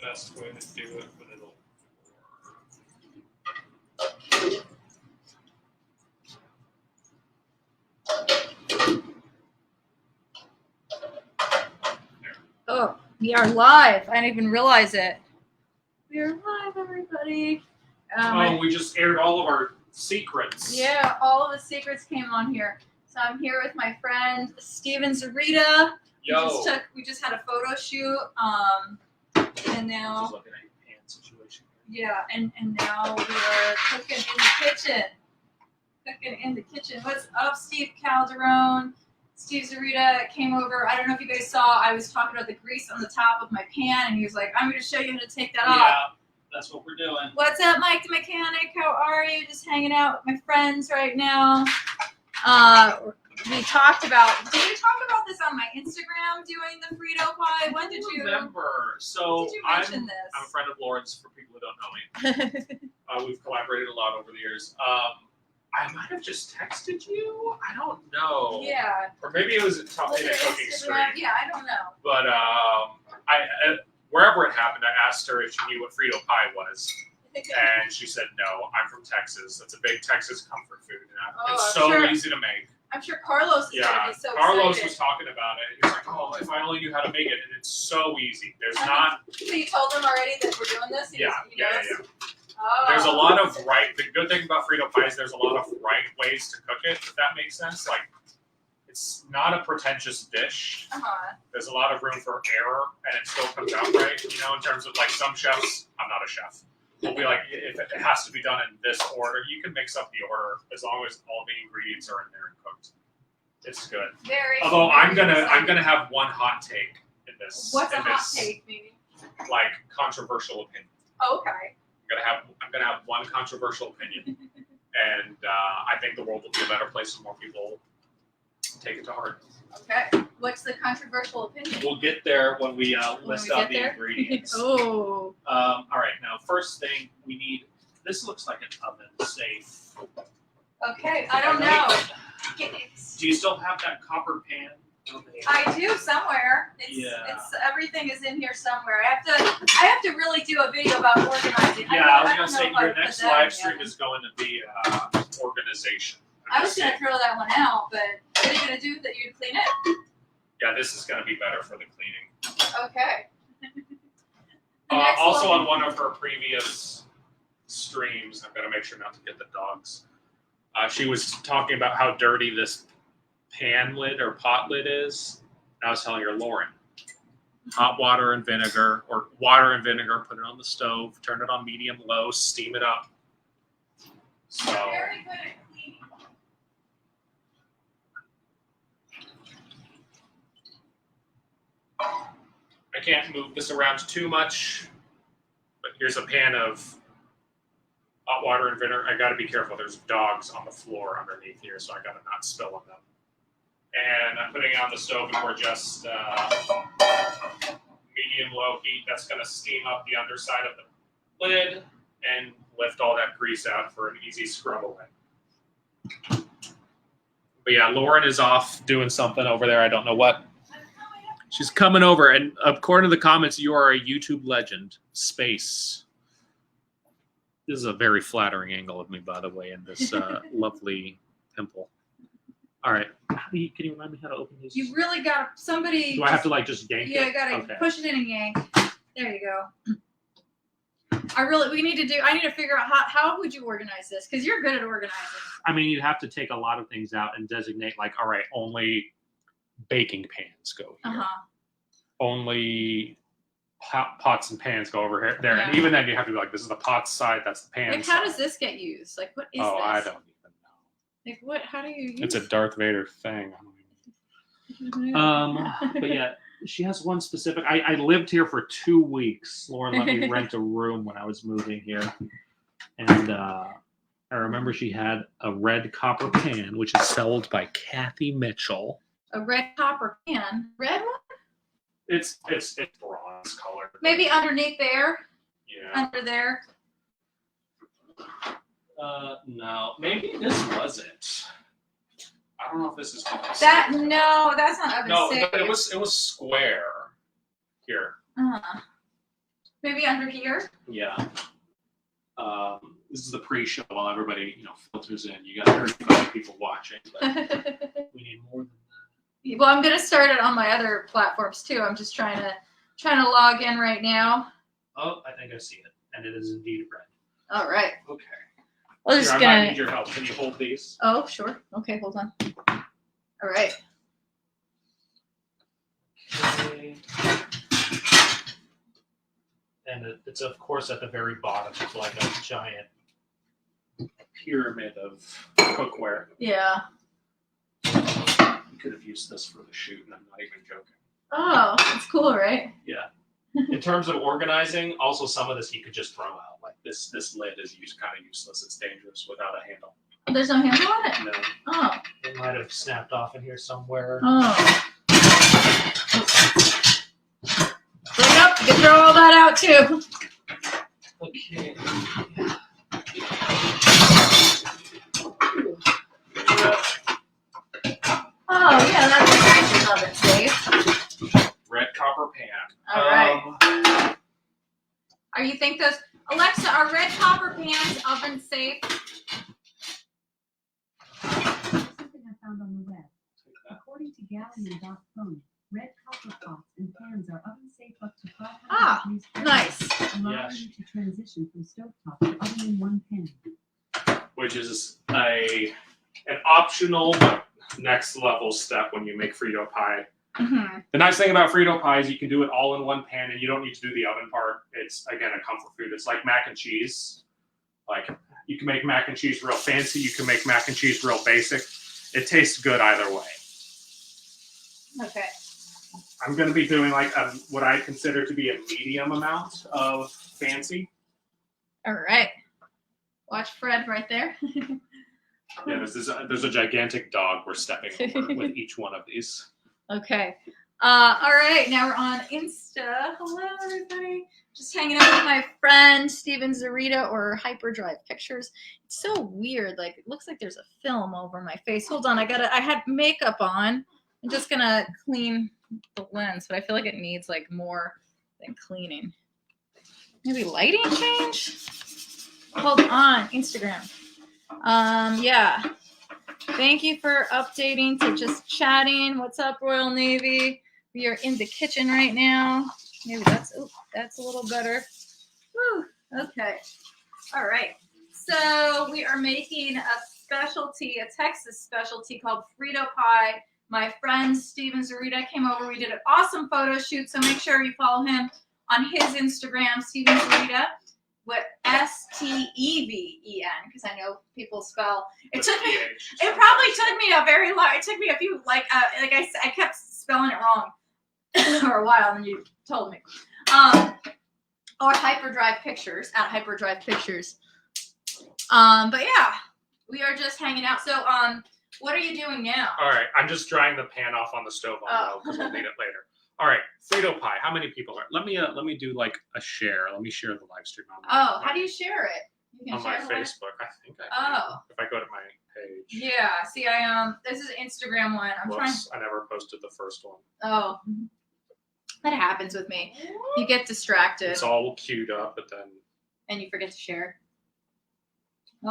best way to do it, but it'll Oh, we are live. I didn't even realize it. We are live, everybody. we just aired all of our secrets. Yeah, all of the secrets came on here. So I'm here with my friend Steven Zarita. Yo. We just had a photo shoot. And now. Just looking at your pan situation. Yeah, and now we are cooking in the kitchen. What's up, Steve Calderon? Steve Zarita came over. I don't know if you guys saw, I was talking about the grease on the top of my pan, and he was like, I'm going to show you how to take that off. Yeah, that's what we're doing. What's up, Mike the mechanic? How are you? Just hanging out with my friends right now. We talked about, did you talk about this on my Instagram, doing the Frito pie? When did you? Remember. So when did you mention this? I'm a friend of Lauren's, for people who don't know me. We've collaborated a lot over the years. I might have just texted you. I don't know. Yeah. Or maybe it was in a cooking stream. Yeah, I don't know. But wherever it happened, I asked her if she knew what Frito pie was, and she said no. I'm from Texas. It's a big Texas comfort food. It's so easy to make. I'm sure Carlos is going to be so Carlos excited. was talking about it. He was like, "Oh, if I only knew how to make it," and it's so easy. There's not. So you told him already that we're doing this? Yeah. Oh. There's a lot of the good thing about Frito pie is there's a lot of right ways to cook it, if that makes sense. Like, it's not a pretentious dish. There's a lot of room for error, and it still comes out right, in terms of, like, some chefs, I'm not a chef, will be like, if it has to be done in this order, you can mix up the order as long as all the ingredients are in there and cooked. It's good. Although I'm gonna have one hot take in this. What's a hot take, maybe? Like, controversial opinion. Oh, okay. I'm gonna have one controversial opinion, and I think the world will be a better place if more people take it to heart. Okay. What's the controversial opinion? We'll get there when we list out the ingredients. Oh. All right. Now, first thing we need. This looks like an oven safe. Okay. I don't know. Do you still have that copper pan? I do somewhere. It's everything is in here somewhere. I have to really do a video about organizing. Yeah, I was gonna say your next live stream is going to be organization. I was gonna throw that one out, but what are you gonna do? That you clean it? Yeah, this is gonna be better for the cleaning. Okay. Also, on one of her previous streams, I'm gonna make sure not to get the dogs. She was talking about how dirty this pan lid or pot lid is. I was telling her, Lauren, hot water and vinegar, or water and vinegar, put it on the stove, turn it on medium low, steam it up. So very good at cleaning. I can't move this around too much, but here's a pan of hot water and vinegar. I gotta be careful, there's dogs on the floor underneath here, so I gotta not spill on them. And I'm putting it on the stove, and we're just medium-low heat. That's going to steam up the underside of the lid and lift all that grease out for an easy scrub away. But yeah, Lauren is off doing something over there. I don't know what. She's coming over, and according to the comments, you are a YouTube legend. Space. This is a very flattering angle of me, by the way, in this lovely pimple. All right. Can you remind me how to open these? You really got somebody. Do I have to just yank it? Yeah, you gotta push it in and yank. There you go. I need to figure out how would you organize this? Because you're good at organizing. I mean, you'd have to take a lot of things out and designate, like, all right, only baking pans go here. Only pots and pans go over here. There. Yeah. And even then you have to be like, this is the pot side, that's the pan side. How does this get used? Like, what is this? I don't. Like what? How do you use It's a Darth Vader thing. But yeah, she has one specific. I lived here for 2 weeks. Lauren let me rent a room when I was moving here, and I remember she had a red copper pan, which is sold by Kathy Mitchell. A red copper pan, red one? It's bronze color. Maybe underneath there. Yeah. Under there. No, maybe this was it. I don't know if this is that. No, that's not oven safe. No, it was square. Here. Maybe under here? Yeah. This is the pre-show while everybody, filters in. You got 35 people watching, but we need more than that. Well, I'm gonna start it on my other platforms too. I'm just trying to log in right now. Oh, I think I see it, and it is indeed red. All right. Okay. Well, just I gonna. might need your help. Can you hold these? Oh, sure. Okay, hold on. All right. Okay. And it's of course at the very bottom. It's like a giant pyramid of cookware. Yeah. You could have used this for the shoot, and I'm not even joking. Oh, it's cool, right? Yeah. In terms of organizing, also some of this you could just throw out. Like this lid is kind of useless. It's dangerous without a handle. There's no handle on it? No. Oh. It might have snapped off in here somewhere. Oh. Bring it up. You can throw all that out too. Okay. Oh, yeah, that's oven safe. Red copper pan. All right. Are you think those, Alexa, are red copper pans oven safe? Something I found on the web. According to Galleon.com, red copper pots and pans are oven safe up to 500 degrees Nice. allowing Yes. you to transition from stovetop to oven in one pan. Which is an optional but next level step when you make Frito pie. Mm-hmm. The nice thing about Frito pie is you can do it all in one pan and you don't need to do the oven part. It's, again, a comfort food. It's like mac and cheese. Like, you can make mac and cheese real fancy. You can make mac and cheese real basic. It tastes good either way. Okay. I'm going to be doing like what I consider to be a medium amount of fancy. All right. Watch Fred right there. Yeah, there's a gigantic dog we're stepping over with each one of these. Okay. All right. Now we're on Insta. Hello, everybody. Just hanging out with my friend Steven Zarita or Hyperdrive Pictures. It's so weird. Like, it looks like there's a film over my face. Hold on. I had makeup on. I'm just gonna clean the lens, but I feel like it needs like more than cleaning. Maybe lighting change? Hold on. Instagram. Yeah. Thank you for updating to just chatting. What's up, Royal Navy? We are in the kitchen right now. Maybe that's a little better. Woo. Okay. All right. So we are making a specialty, a Texas specialty called Frito pie. My friend Steven Zarita came over. We did an awesome photo shoot. So make sure you follow him on his Instagram, Steven Zarita. With Steven, because I know people spell. It probably took me a very long. It took me a few I kept spelling it wrong for a while, and you told me. Or Hyperdrive Pictures at Hyperdrive Pictures. But yeah, we are just hanging out. So what are you doing now? All right, I'm just drying the pan off on the stove because we'll need it later. All right, Frito pie. How many people are? Let me do like a share. Let me share the live stream on How do you share it? You can on my share Facebook. I think I can. If I go to my page. Yeah. See, this is an Instagram one. I never posted the first one. Oh, that happens with me. You get distracted. It's all queued up, but then. And you forget to share. Oh.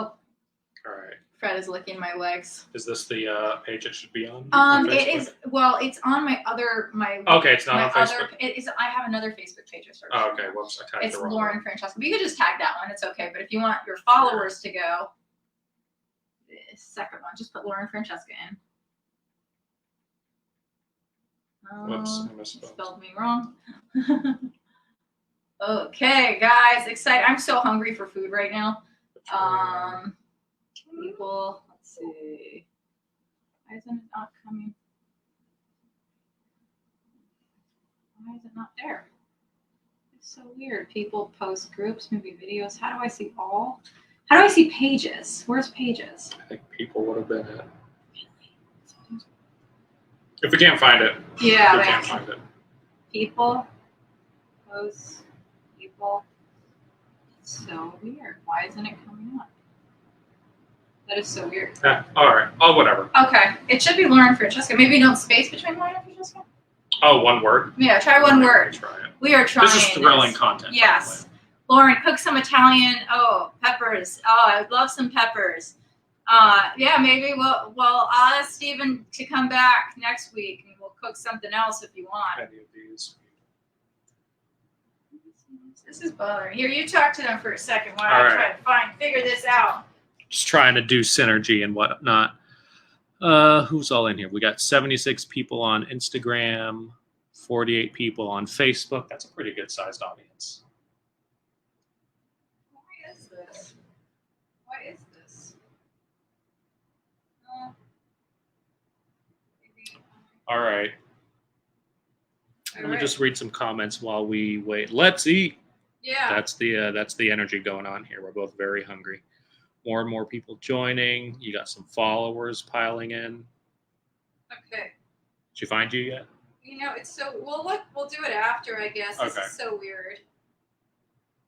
All right. Fred is licking my legs. Is this the page it should be on? It is. Well, it's on my other Okay, it's not on Facebook. It is. I have another Facebook page I started. Oh, okay. Whoops, I tagged It's the wrong Lauren one. Francesca. But you could just tag that one. It's okay. But if you want your followers to go, the second one, just put Lauren Francesca in. Whoops, I misspelled. Spelled me wrong. Okay, guys, excited. I'm so hungry for food right now. People, let's see. Why isn't it not coming? Why is it not there? It's so weird. People post groups, movie videos. How do I see all? How do I see pages? Where's pages? I think people would have been at. If we can't find it, Yeah, we can't find it. people, post, people. It's so weird. Why isn't it coming up? That is so weird. All right. Oh, whatever. Okay, it should be Lauren Francesca. Maybe no space between Lauren and Francesca. Oh, one word. Yeah, try one word. Try it. We are trying. This is thrilling content. by the Yes. way. Lauren, cook some Italian. Oh, peppers. Oh, I would love some peppers. Yeah, maybe we'll I'll ask Steven to come back next week and we'll cook something else if you want. Any of these. This is bothering. Here, you talk to them for a second while All I try to figure this out. Just trying to do synergy and whatnot. Who's all in here? We got 76 people on Instagram, 48 people on Facebook. That's a pretty good sized audience. Why is this? Why is this? All right. Let me just read some comments while we wait. Let's eat. Yeah. That's the energy going on here. We're both very hungry. More and more people joining. You got some followers piling in. Okay. Did she find you yet? You know, it's so we'll do it after, I guess. This Okay. is so weird.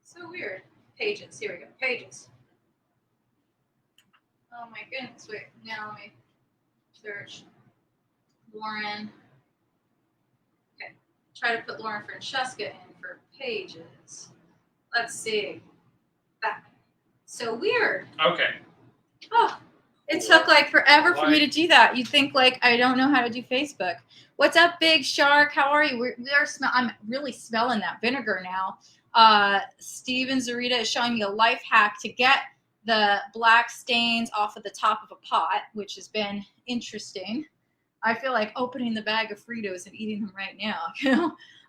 So weird. Pages. Here we go. Pages. Oh my goodness. Wait, now let me search Lauren. Okay. Try to put Lauren Francesca in for pages. Let's see. That. So weird. Okay. Oh, it took like forever for me to do that. You'd think like I don't know how to do Facebook. What's up, Big Shark? How are you? I'm really smelling that vinegar now. Steven Zarita is showing me a life hack to get the black stains off of the top of a pot, which has been interesting. I feel like opening the bag of Fritos and eating them right now. You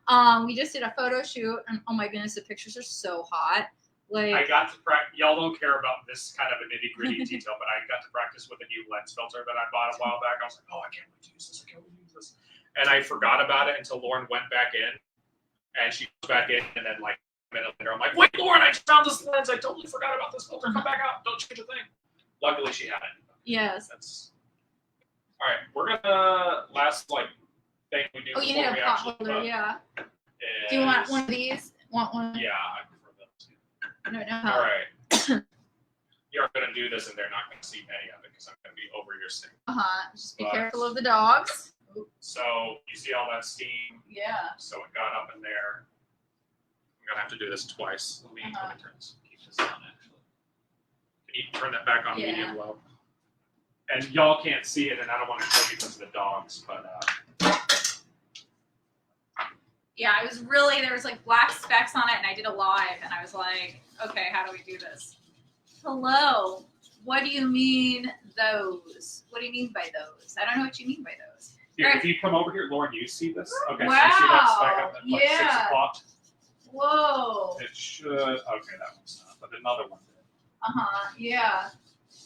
know, we just did a photo shoot, and oh my goodness, the pictures are so hot. Like, I got to practice. Y'all don't care about this kind of a nitty gritty detail, but I got to practice with a new lens filter that I bought a while back. I was like, oh, I can't wait to use this. I can't wait to use this. And I forgot about it until Lauren went back in, and she goes back in, and then like a minute later, I'm like, wait, Lauren, I just found this lens. I totally forgot about this filter. Come back out. Don't change a thing. Luckily, she had it. yes. That's all right. We're gonna last like thing we do. Oh, you before need we a pot actually holder, cook yeah. is- Do you want one of these? Want one? Yeah, I prefer those. I don't know All how. right. You're going to do this, and they're not going to see any of it because I'm going to be over your sink. Just be But- careful of the dogs. So you see all that steam? Yeah. So it got up in there. I'm going to have to do this twice. Let me turn this. Keep this on, actually. Can you turn that back on Yeah. medium low? And y'all can't see it, and I don't want to show you because of the dogs, but Yeah, I was really, there was like black specks on it, and I did a live, and I was like, okay, how do we do this? Hello. What do you mean those? What do you mean by those? I don't know what you mean by those. here, Right. if you come over here, Lauren, you see this? Okay, Wow. so you see that speck up at like 6 Yeah. o'clock? Whoa. It should, okay, that one's not, but another one did. Yeah.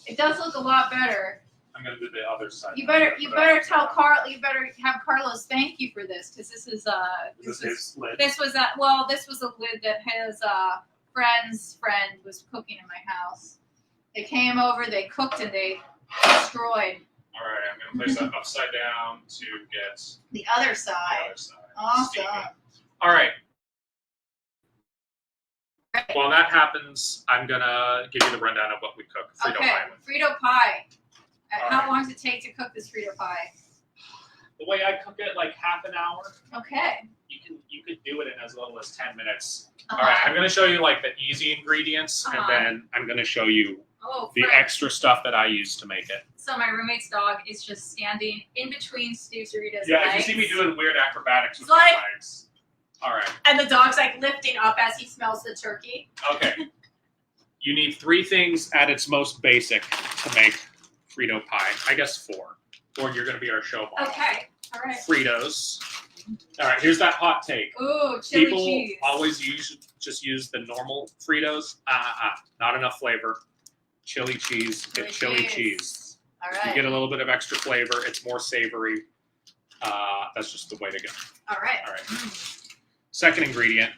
It does look a lot better. I'm going to do the other side. You better tell Carl. You better have Carlos thank you for this, because this is Is this his lid? this was this was a lid that his friend's friend was cooking in my house. They came over, they cooked, and they destroyed All right, I'm going to place that upside down to get the other the side. other side. Awesome. steaming. All right. While that happens, I'm going to give you the rundown of what we cook Frito Okay, pie with. Frito pie. All How right. long does it take to cook this Frito pie? The way I cook it, like half an hour. Okay. You could do it in as little as 10 minutes. Uh-huh. All right, I'm going to show you like the easy ingredients, and then I'm going to show you Oh, the frick. extra stuff that I use to make it. So my roommate's dog is just standing in between Steve Zarita's Yeah, legs. if you see me doing weird acrobatics with It's like- my legs. All right. And the dog's like lifting up as he smells the turkey. Okay. You need 3 things at its most basic to make Frito pie. I guess 4. Or you're going to be our show model. Okay. All right. Fritos. All right, here's that hot take. Ooh, chili People cheese. always just use the normal Fritos. Not enough flavor. Chili cheese. Get chili cheese. All You right. get a little bit of extra flavor. It's more savory. That's just the way to go. All right. All right. Second ingredient,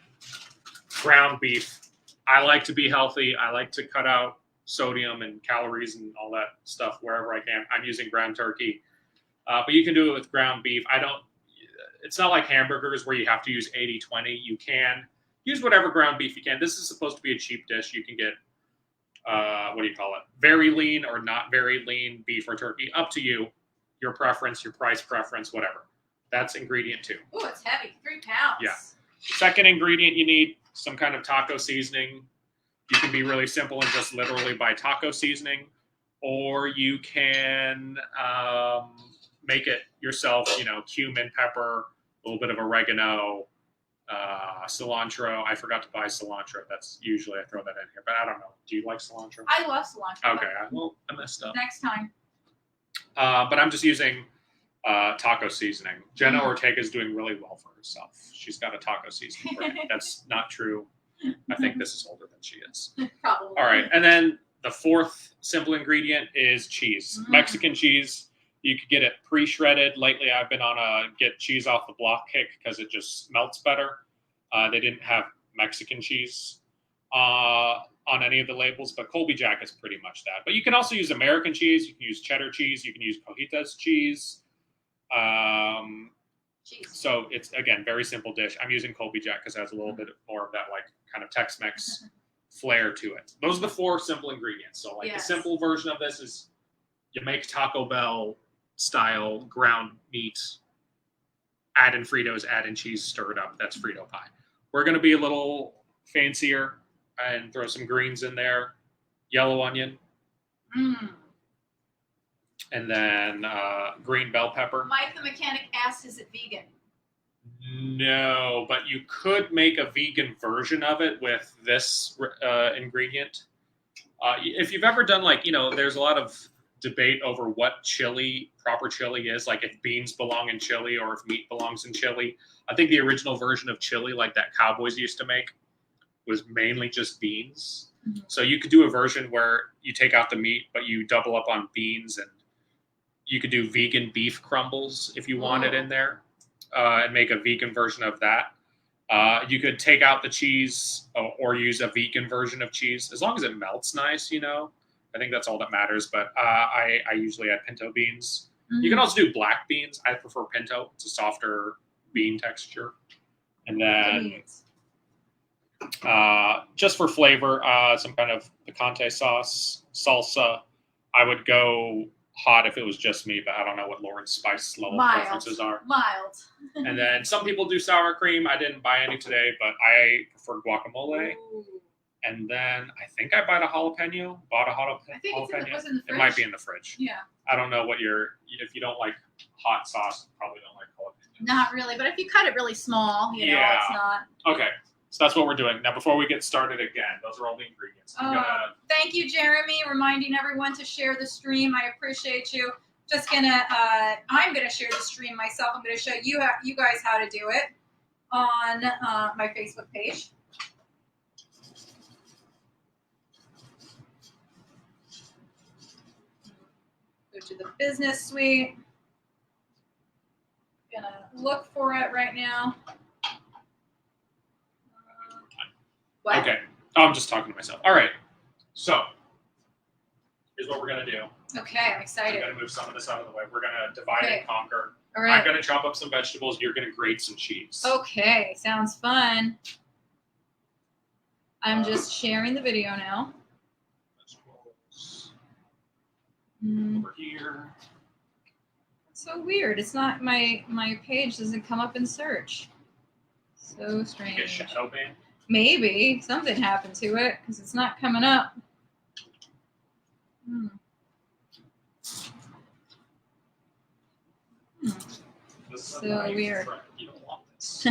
ground beef. I like to be healthy. I like to cut out sodium and calories and all that stuff wherever I can. I'm using ground turkey, but you can do it with ground beef. It's not like hamburgers where you have to use 80-20. You can use whatever ground beef you can. This is supposed to be a cheap dish. You can get, very lean or not very lean beef or turkey. Up to you, your preference, your price preference, whatever. That's ingredient 2. Ooh, it's heavy. 3 pounds. Yeah. Second ingredient you need some kind of taco seasoning. You can be really simple and just literally buy taco seasoning, or you can make it yourself. You know, cumin, pepper, a little bit of oregano, cilantro. I forgot to buy cilantro. That's usually I throw that in here, but I don't know. Do you like cilantro? I love cilantro. Okay, well, I messed up. Next time. But I'm just using taco seasoning. Jenna Ortega's doing really well for herself. She's got a taco seasoning brand. That's not true. I think this is older than she is. Probably. All right, and then the 4th simple ingredient is cheese. Mexican cheese. You could get it pre-shredded. Lately, I've been on a get cheese off the block kick because it just melts better. They didn't have Mexican cheese on any of the labels, but Colby Jack is pretty much that. But you can also use American cheese. You can use cheddar cheese. You can use Cojitas cheese. So it's, again, very simple dish. I'm using Colby Jack because it has a little bit more of that like kind of Tex-Mex flair to it. Those are the 4 simple ingredients. So like the simple version of this is you make Taco Bell style ground meat, add in Fritos, add in cheese, stir it up. That's Frito pie. We're going to be a little fancier and throw some greens in there. Yellow onion. And then green bell pepper. Mike the mechanic asked, is it vegan? No, but you could make a vegan version of it with this ingredient. If you've ever done, like, you know, there's a lot of debate over what chili, proper chili is, like if beans belong in chili or if meat belongs in chili. I think the original version of chili, like that Cowboys used to make, was mainly just beans. So you could do a version where you take out the meat, but you double up on beans, and you could do vegan beef crumbles if you want it in there, and make a vegan version of that. You could take out the cheese or use a vegan version of cheese, as long as it melts nice, you know. I think that's all that matters, but I usually add pinto beans. You can also do black beans. I prefer pinto. It's a softer bean texture. And then just for flavor, some kind of picante sauce, salsa. I would go hot if it was just me, but I don't know what Lauren's spice level preferences are. Mild. And then some people do sour cream. I didn't buy any today, but I prefer guacamole. Ooh. And then I think I bought a jalapeno. I think jalapeno. was in the fridge. It might be in the fridge. Yeah. I don't know what if you don't like hot sauce, you probably don't like jalapeno. Not really, but if you cut it really small, you know, it's not. Okay, so that's what we're doing. Now, before we get started again, those are all the ingredients. Thank you, Jeremy, reminding everyone to share the stream. I appreciate you. I'm gonna share the stream myself. I'm gonna show you guys how to do it on my Facebook page. Go to the business suite. Gonna look for it right now. What? Okay. Oh, I'm just talking to myself. All right. So, here's what we're going to do. Okay, I'm excited. I'm going to move some of this out of the way. We're going to divide and conquer. All right. I'm going to chop up some vegetables. You're going to grate some cheese. Okay, sounds fun. I'm just sharing the video now. Vegetables. Over here. It's so weird. It's not my page doesn't come up in search. So strange. Get shadow banned. Maybe something happened to it because it's not coming up. So weird. You don't want this.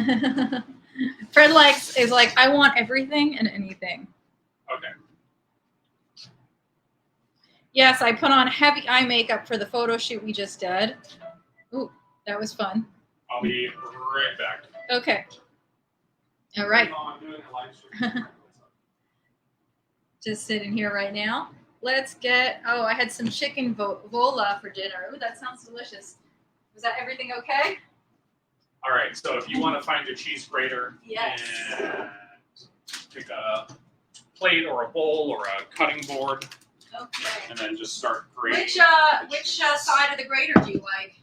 Fred is like, I want everything and anything. Okay. Yes, I put on heavy eye makeup for the photo shoot we just did. Ooh, that was fun. I'll be right back. Okay. All right. Just sitting here right now. Let's get, I had some chicken vola for dinner. Ooh, that sounds delicious. Was that everything okay? All right, so if you want to find your cheese grater yes. and pick a plate or a bowl or a cutting board, okay, and then just start grating. Which side of the grater do you like?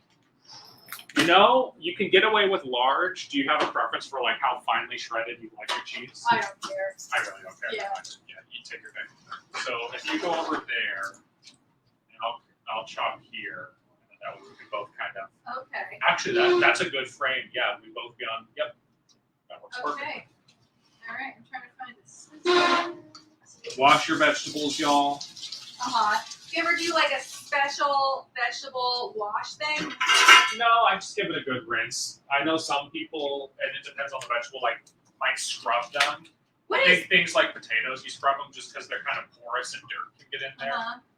You know, you can get away with large. Do you have a preference for like how finely shredded you like your cheese? I don't care. I really don't care. Yeah. Yeah, you take your pick. So if you go over there, and I'll chop here. That way we can both kind of. Okay. actually, that's a good frame. Yeah, we both be on. Yep, that works perfect. Okay. All right, I'm trying to find this. Wash your vegetables, y'all. Do you ever do like a special vegetable wash thing? No, I just give it a good rinse. I know some people, and it depends on the vegetable, like scrub them. What I is? think things like potatoes, you scrub them just because they're kind of porous and dirt can get in there.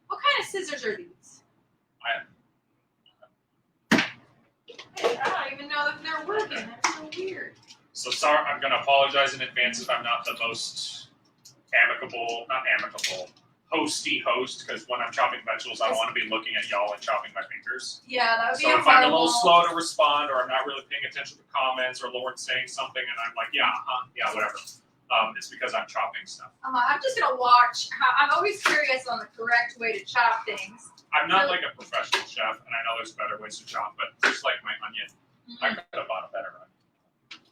What kind of scissors are these? I don't even know if they're working. That's so weird. So sorry, I'm going to apologize in advance if I'm not the most hosty host, because when I'm chopping vegetables, I don't want to be looking at y'all and chopping my fingers. Yeah, that would be So if I'm a little horrible. slow to respond, or I'm not really paying attention to comments, or Lauren's saying something and I'm like, yeah, whatever, it's because I'm chopping stuff. I'm just gonna watch. I'm always curious on the correct way to chop things. I'm not like a professional chef, and I know there's better ways to chop, but just like my onion, I could have bought a better onion.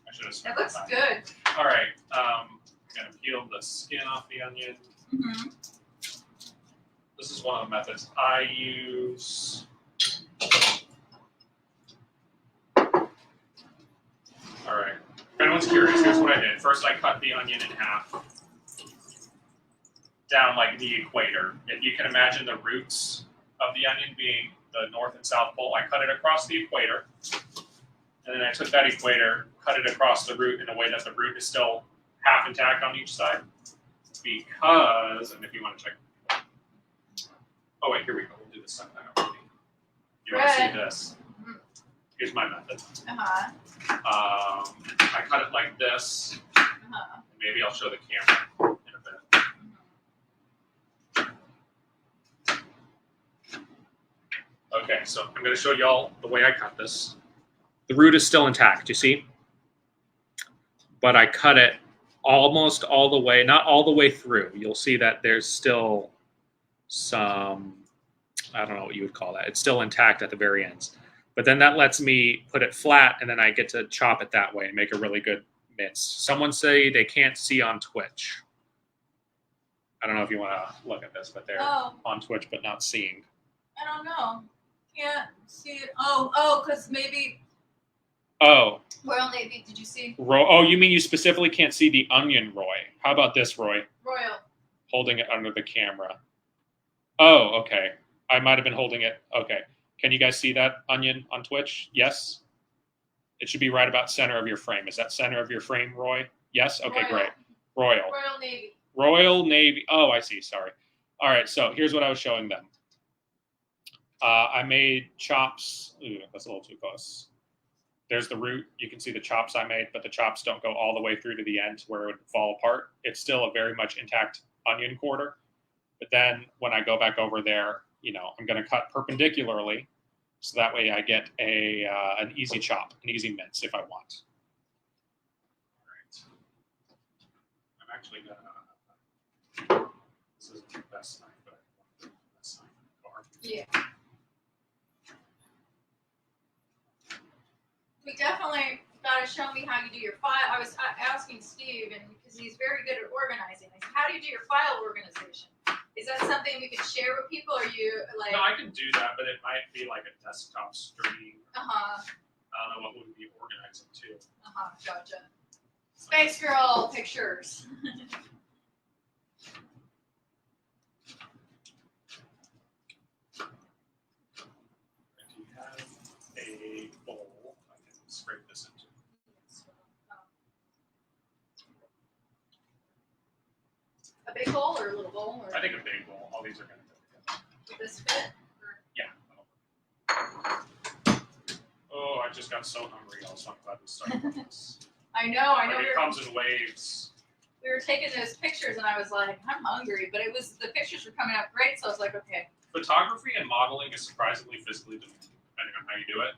I should have It spent looks time. good. All right, I'm gonna peel the skin off the onion. This is one of the methods I use. All right. If anyone's curious, here's what I did. First, I cut the onion in half, down like the equator. If you can imagine the roots of the onion being the north and south pole, I cut it across the equator, and then I took that equator, cut it across the root in a way that the root is still half intact on each side. Because, and if you want to check. Oh wait, here we go. We'll do this side already. You want to see this? Here's my method. I cut it like this. Maybe I'll show the camera in a bit. Okay, so I'm going to show y'all the way I cut this. The root is still intact, you see? But I cut it almost all the way, not all the way through. You'll see that there's still some, I don't know what you would call that. It's still intact at the very ends. But then that lets me put it flat, and then I get to chop it that way and make a really good mince. Someone say they can't see on Twitch. I don't know if you want to look at this, but they're on Twitch but not seeing. I don't know. Can't see it. Oh, because maybe. Oh. Royal Navy, did you see? Oh, you mean you specifically can't see the onion, Roy? How about this, Roy? Royal. Holding it under the camera. Oh, okay. I might have been holding it. Okay. Can you guys see that onion on Twitch? Yes? It should be right about center of your frame. Is that center of your frame, Roy? Yes? Okay, Royal. great. Royal. Royal Navy. Royal Navy. Oh, I see. Sorry. All right, so here's what I was showing them. I made chops. Ooh, that's a little too close. There's the root. You can see the chops I made, but the chops don't go all the way through to the end where it would fall apart. It's still a very much intact onion quarter. But then when I go back over there, I'm going to cut perpendicularly, so that way I get an easy chop, an easy mince if I want. All right. I'm actually going to. This isn't the best knife, but I want the best knife in the car. Yeah. We definitely got to show me how you do your file. I was asking Steve, and because he's very good at organizing. I said, how do you do your file organization? Is that something we can share with people, or you like? No, I can do that, but it might be like a desktop stream. I don't know what would be organizing too. Gotcha. Space Girl pictures. If you have a bowl, I can scrape this into. A big bowl or a little bowl? Or I think a big bowl. All these are going to fit together. would this fit? Or? Yeah. Oh, I just got so hungry. Also, I'm glad we started on this. I know. Like it comes in waves. We were taking those pictures, and I was like, I'm hungry, but the pictures were coming out great, so I was like, okay. Photography and modeling is surprisingly physically demanding, depending on how you do it.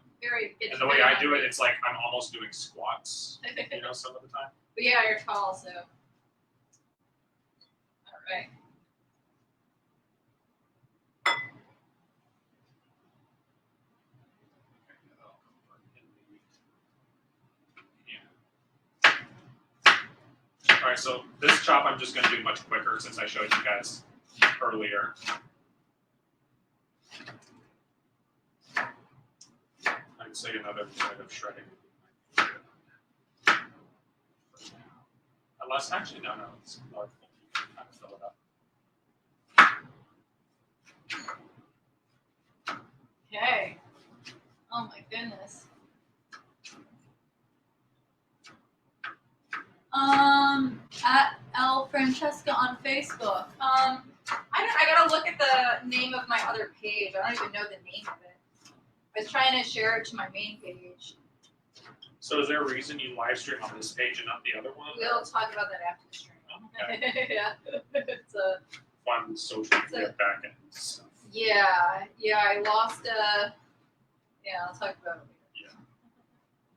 And the way I do it, it's like I'm almost doing squats, some of the time. But yeah, you're tall, so. All right. All right, so this chop I'm just going to do much quicker since I showed you guys earlier. I'm I'd say another minute of shredding. Unless, actually, no, it's large. You can kind of fill it up. Okay. Oh my goodness. At Francesca on Facebook. I gotta look at the name of my other page. I don't even know the name of it. I was trying to share it to my main page. So is there a reason you live stream on this page and not the other one? We'll talk about that after the stream. Okay. Yeah. It's a Fun social media back end stuff. yeah. I lost yeah, I'll talk about it later. Yeah.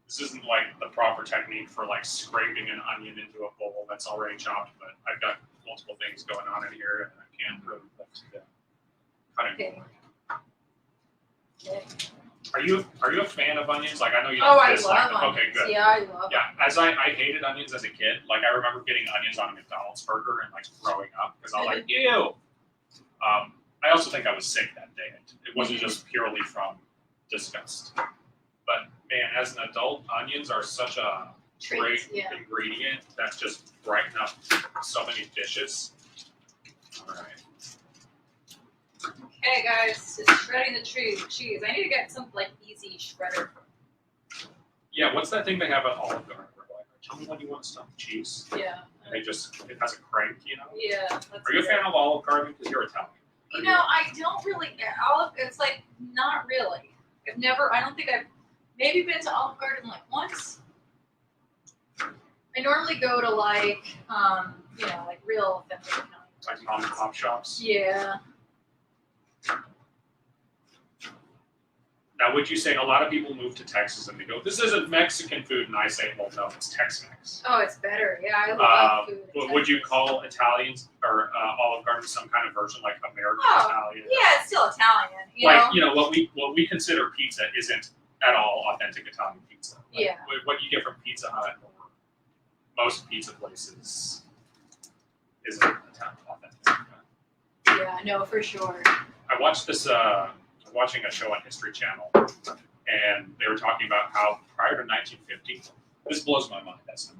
This isn't like the proper technique for like scraping an onion into a bowl that's already chopped, but I've got multiple things going on in here and I can't really lift the cutting board. Okay. Are you a fan of onions? Like I know you Oh, don't I dislike love them. onions. Okay, good. Yeah, I love Yeah, as I hated onions as a kid. Like I remember getting onions on a McDonald's burger and like throwing up because I was like, ew. I also think I was sick that day. It wasn't just purely from disgust. But man, as an adult, onions are such a great ingredient that just brighten up so many dishes. All right. Okay, guys, just shredding the cheese. I need to get some like easy shredder. Yeah, what's that thing they have at Olive Garden? Where like, tell me when you want to stuff cheese. Yeah. And it has a crank, you know? Yeah. Are you a fan of Olive Garden? Because you're Italian. You know, I don't really. It's like not really. I don't think I've maybe been to Olive Garden like once. I normally go to like, like real authentic Italian. Like mom and pop shops. Yeah. Now, would you say a lot of people move to Texas and they go, "This isn't Mexican food," and I say, "Well, no, it's Tex-Mex." Oh, it's better. Yeah, I love food. Would you call Italians or Olive Garden some kind of version like American Italian? Yeah, it's still Italian. You know what we consider pizza isn't at all authentic Italian pizza. Like, yeah. What you get from Pizza Hut or most pizza places isn't authentic. Yeah, no, for sure. I watched this. Watching a show on History Channel, and they were talking about how prior to 1950, this blows my mind. That's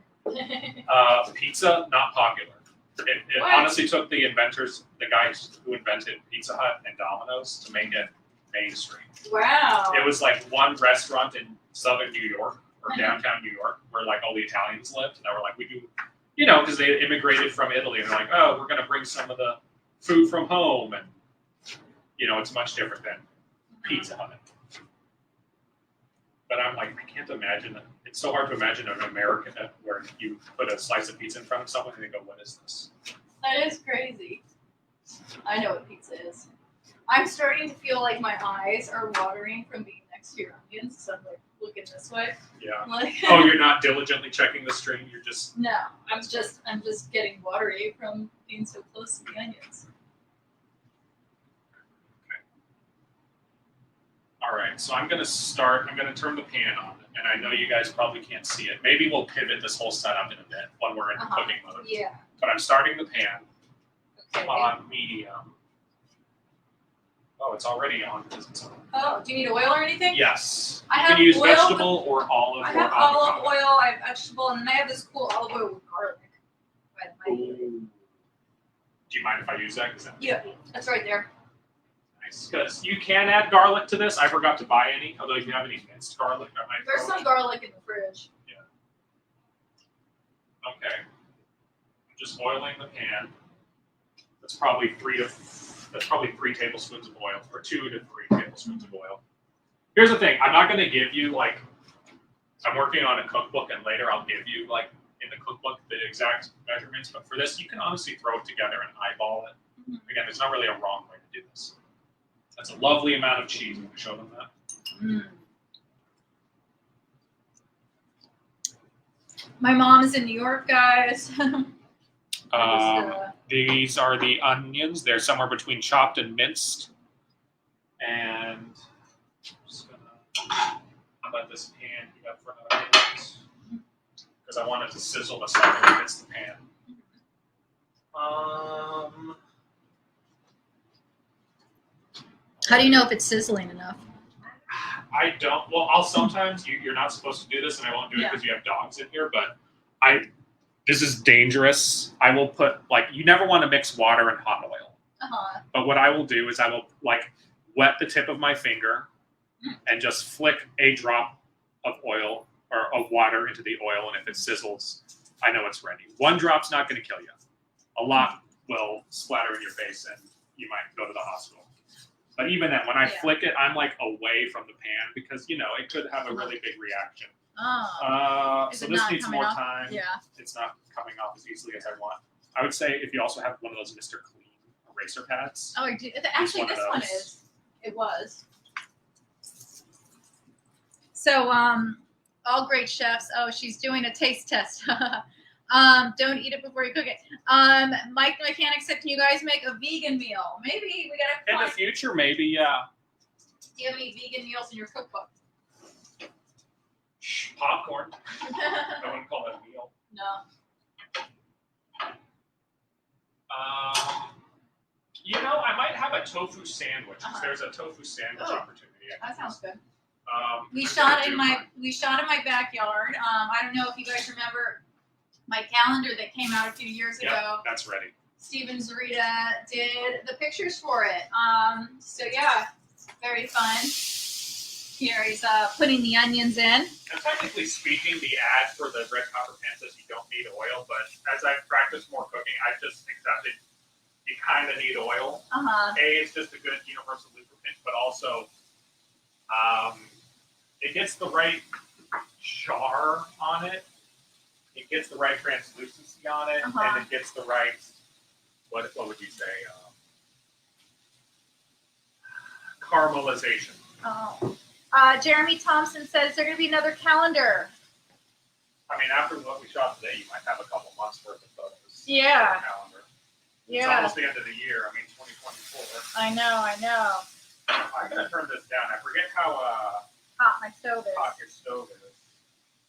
pizza not popular. It honestly took the inventors, the guys who invented Pizza Hut and Domino's, to make it mainstream. Wow. It was like one restaurant in southern New York or downtown New York where like all the Italians lived, and they were like, we do, because they immigrated from Italy, and they're like, oh, we're going to bring some of the food from home, and it's much different than Pizza Hut. But I'm like, I can't imagine it. It's so hard to imagine an American where you put a slice of pizza in front of someone and they go, what is this? That is crazy. I know what pizza is. I'm starting to feel like my eyes are watering from being next to your onions, so I'm like looking this way. Yeah. Like, oh, you're not diligently checking the stream, you're just... No, I'm just getting watery from being so close to the onions. All right, so I'm going to turn the pan on, and I know you guys probably can't see it. Maybe we'll pivot this whole setup in a bit when we're in the cooking mode. Yeah. But I'm starting the pan Okay. on medium. Oh, it's already on because it's on. Oh, do you need oil or anything? Yes. I You have can use oil, vegetable or olive. I have olive oil, I have vegetable, and then I have this cool olive oil with garlic. Ooh. Do you mind if I use that? Yeah, that's right there. Nice. Because you can add garlic to this. I forgot to buy any. Although if you have any minced garlic, I might. There's some garlic in the fridge. Yeah. Okay. I'm just oiling the pan. That's probably 3 tablespoons of oil, or 2 to 3 tablespoons of oil. Here's the thing. I'm not going to give you I'm working on a cookbook, and later I'll give you in the cookbook the exact measurements. But for this, you can honestly throw it together and eyeball it. Mm-hmm. Again, there's not really a wrong way to do this. That's a lovely amount of cheese. I'm going to show them that. Mm. My mom is in New York, guys. These are the onions. They're somewhere between chopped and minced. And I'm just going to let this pan heat up for another minute because I want it to sizzle the second it hits the pan. How do you know if it's sizzling enough? I don't. Well, I'll sometimes. You're not supposed to do this, and I won't do it because you have dogs in here. But this is dangerous. I will put you never want to mix water and hot oil. But what I will do is I will wet the tip of my finger and just flick a drop of oil or of water into the oil, and if it sizzles, I know it's ready. One drop's not going to kill you. A lot will splatter in your face, and you might go to the hospital. But even then, when I flick it, I'm away from the pan because it could have a really big reaction. So this needs more time. Yeah. It's not coming off as easily as I want. I would say if you also have one of those Mr. Clean eraser pads. Oh, I do. Actually, this one is. It was. So, all great chefs. Oh, she's doing a taste test. Don't eat it before you cook it. Mike the mechanic said, "Can you guys make a vegan meal? Maybe we gotta." In the future, maybe, yeah. Do you have any vegan meals in your cookbook? Popcorn. I wouldn't call that a meal. No. I might have a tofu sandwich. There's a tofu sandwich opportunity. That sounds good. We shot in my backyard. I don't know if you guys remember my calendar that came out a few years ago. That's ready. Steven Zarita did the pictures for it. So yeah, very fun. Here he's putting the onions in. And technically speaking, the ad for the red copper pan says you don't need oil, but as I've practiced more cooking, I've just accepted you kind of need oil. It's just a good universal lubricant, but also it gets the right char on it. It gets the right translucency on it, and it gets the right, what would you say, caramelization. Oh. Jeremy Thompson says there going to be another calendar. I mean, after what we shot today, you might have a couple months worth of photos. Yeah. Calendar. Yeah. It's almost the end of the year. I mean, 2024. I know. I'm going to turn this down. I forget how hot my stove is. Hot your stove is.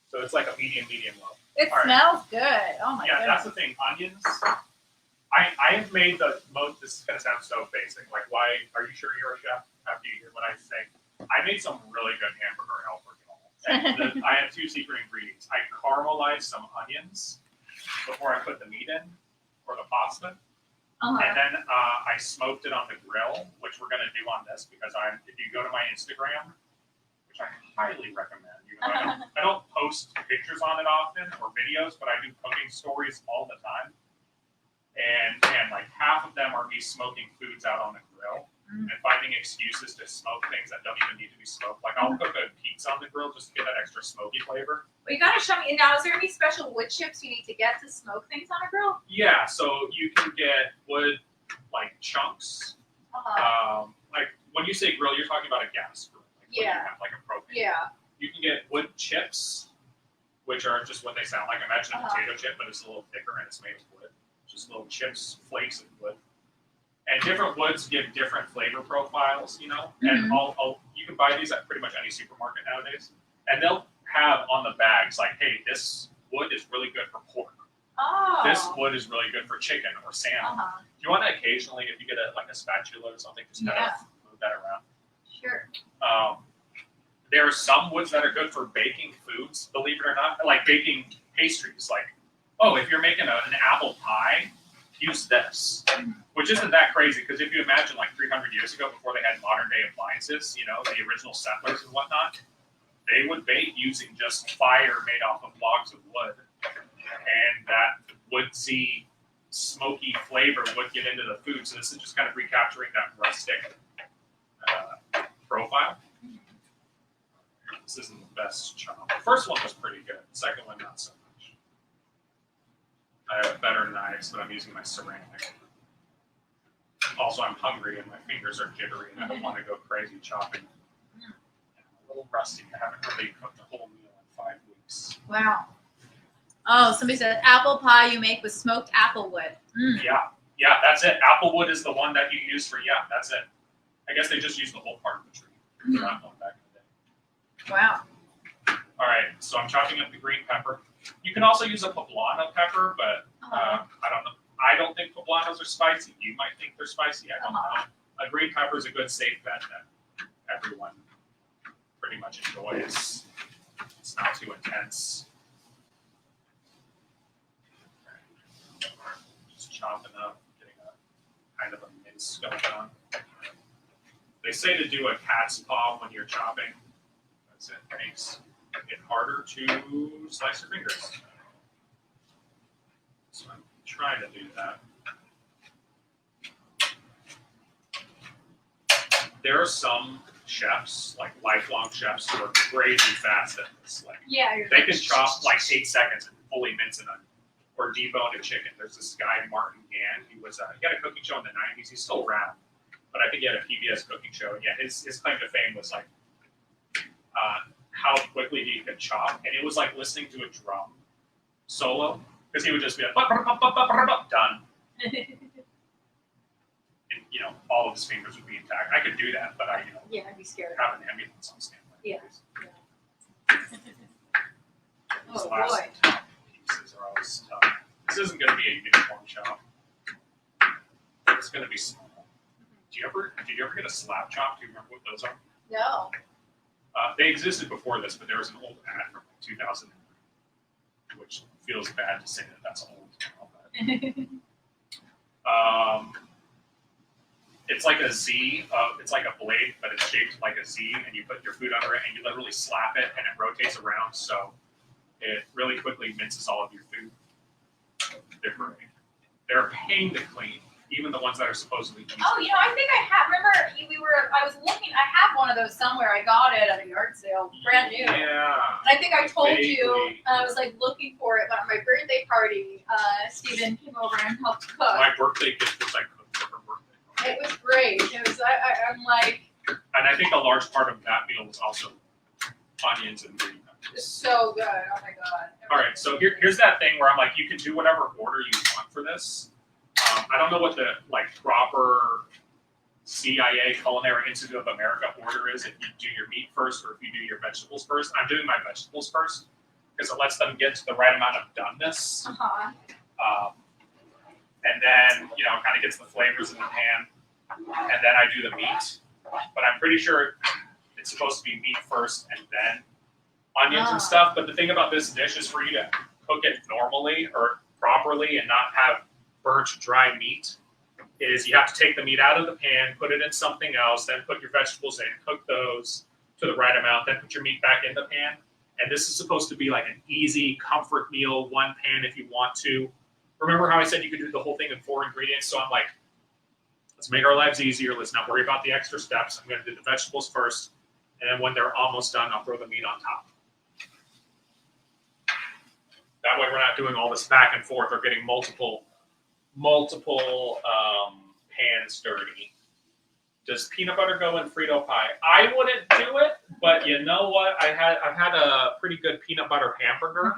So it's like a medium low. It smells good. Oh my goodness. Yeah, that's the thing. Onions. I have made the most. This is going to sound so basic. Why are you sure you're a chef? After you hear what I say, I made some really good hamburger Alfredo. And I have two secret ingredients. I caramelized some onions before I put the meat in or the pasta. And then I smoked it on the grill, which we're going to do on this because if you go to my Instagram, which I highly recommend, I don't post pictures on it often or videos, but I do cooking stories all the time. And half of them are me smoking foods out on the grill and finding excuses to smoke things that don't even need to be smoked. I'll cook a pizza on the grill just to get that extra smoky flavor. Well, you gotta show me now. Is there any special wood chips you need to get to smoke things on a grill? Yeah, so you can get wood chunks. When you say grill, you're talking about a gas grill. You have a propane. Yeah. You can get wood chips, which are just what they sound like. Imagine a potato chip, but it's a little thicker and it's made of wood. Just little chips, flakes of wood. And different woods give different flavor profiles, And you can buy these at pretty much any supermarket nowadays. And they'll have on the bags hey, this wood is really good for pork. This wood is really good for chicken or salmon. Do you want to occasionally, if you get a spatula or something, just kind of move that around? Sure. There are some woods that are good for baking foods, believe it or not, baking pastries. If you're making an apple pie, use this, which isn't that crazy because if you imagine 300 years ago, before they had modern day appliances, the original settlers and whatnot, they would bake using just fire made off of logs of wood, and that woodsy, smoky flavor would get into the food. So this is just kind of recapturing that rustic profile. This isn't the best chop. The first one was pretty good. The second one, not so much. I have better knives, but I'm using my ceramic. Also, I'm hungry and my fingers are jittery and I don't want to go crazy chopping. I'm a little rusty. I haven't really cooked a whole meal in 5 weeks. Wow. Oh, somebody said apple pie you make with smoked apple wood. Yeah, that's it. Apple wood is the one that you use for, that's it. I guess they just use the whole part of the tree. They're not going back in the day. Wow. All right, so I'm chopping up the green pepper. You can also use a poblano pepper, but I don't know. I don't think poblanos are spicy. You might think they're spicy. I don't know. A green pepper is a good safe bet that everyone pretty much enjoys. It's not too intense. Just chopping up, getting a kind of a mince going on. They say to do a cat's paw when you're chopping. That's it. Makes it harder to slice your fingers. So I'm trying to do that. There are some chefs, like lifelong chefs, who are crazy fast at this. Like, Yeah, they can chop like 8 seconds and fully mince an onion or debone a chicken. There's this guy, Martin Gann. He had a cooking show in the 90s. He's still around, but I think he had a PBS cooking show. And yeah, his claim to fame was like how quickly he could chop, and it was like listening to a drum solo, because he would just be like done. And, you know, all of his fingers would be intact. I could do that, but yeah, I'd be scared. have an ambulance on standby. Yeah. These Oh last boy. top pieces are always tough. This isn't going to be a uniform chop. It's going to be small. Did you ever get a slap chop? Do you remember what those are? No. They existed before this, but there was an old ad from like 2000, which feels bad to say that that's old now. But, it's like a Z. It's like a blade, but it's shaped like a Z, and you put your food under it, and you literally slap it, and it rotates around, so it really quickly minces all of your food. They're great. They're a pain to clean, even the ones that are supposedly easy. Oh, you know, I think I have. Remember, I was looking. I have one of those somewhere. I got it at a yard sale, brand new. Yeah. And I think I told you, Vaguely. and I was like looking for it. But at my birthday party, Steven came over and helped cook. My birthday gift was like cooked for her birthday. It was great. It was. I'm like And I think a large part of that meal was also onions and green peppers. so good. Oh my god. All right, so here's that thing where I'm like, you can do whatever order you want for this. I don't know what the proper CIA Culinary Institute of America order is. If you do your meat first or if you do your vegetables first. I'm doing my vegetables first because it lets them get to the right amount of doneness. And then, kind of gets the flavors in the pan. And then I do the meat. But I'm pretty sure it's supposed to be meat first and then onions and stuff. But the thing about this dish is for you to cook it normally or properly and not have burnt dry meat is you have to take the meat out of the pan, put it in something else, then put your vegetables in, cook those to the right amount, then put your meat back in the pan. And this is supposed to be like an easy comfort meal, one pan if you want to. Remember how I said you could do the whole thing in 4 ingredients? So I'm like, let's make our lives easier. Let's not worry about the extra steps. I'm going to do the vegetables first. And then when they're almost done, I'll throw the meat on top. That way we're not doing all this back and forth or getting multiple pans dirty. Does peanut butter go in Frito pie? I wouldn't do it, but you know what? I've had a pretty good peanut butter hamburger,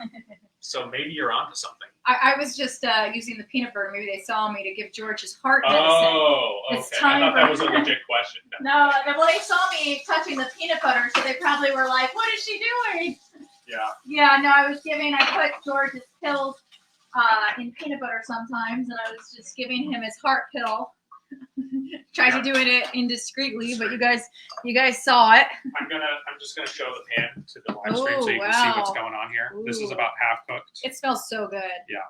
so maybe you're onto something. I was just using the peanut butter. Maybe they saw me to give George his heart medicine. Oh, okay. It's I time thought that for- was a legit question. No, well, they saw me touching the peanut butter, so they probably were like, "What is she doing?" Yeah. Yeah, no, I put George's pills in peanut butter sometimes, and I was just giving him his heart pill. Tried to doing it indiscreetly, but you guys saw it. I'm just gonna show the pan to the live stream so you can see what's going on here. This is Ooh. about half cooked. It smells so good. Again,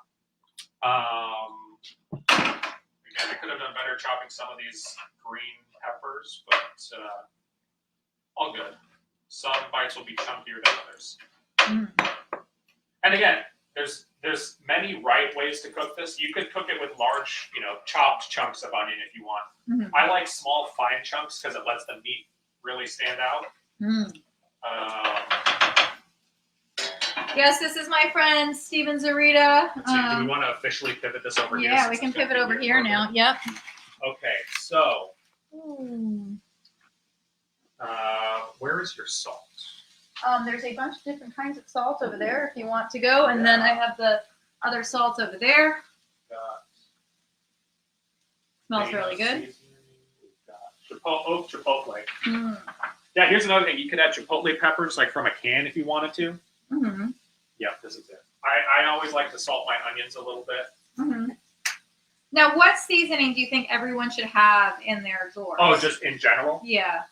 I could have done better chopping some of these green peppers, but all good. Some bites will be chunkier than others. And again, there's many right ways to cook this. You could cook it with large, chopped chunks of onion if you want. Mhm. I like small, fine chunks because it lets the meat really stand out. Yes, this is my friend Steven Zarita. Let's see, do we want to officially pivot this over here? Yeah, since we can it's gonna pivot be over your here burger? now. Yep. Okay, so Ooh. where is your salt? There's a bunch of different kinds of salt over there if you want to go, and then I have the other salt over there. Smells really good. Chipotle. Yeah, here's another thing. You could add chipotle peppers like from a can if you wanted to. Mm-hmm. Yep, this is it. I always like to salt my onions a little bit. Mm-hmm. Now, what seasoning do you think everyone should have in their drawers? Oh, just in general? Yeah.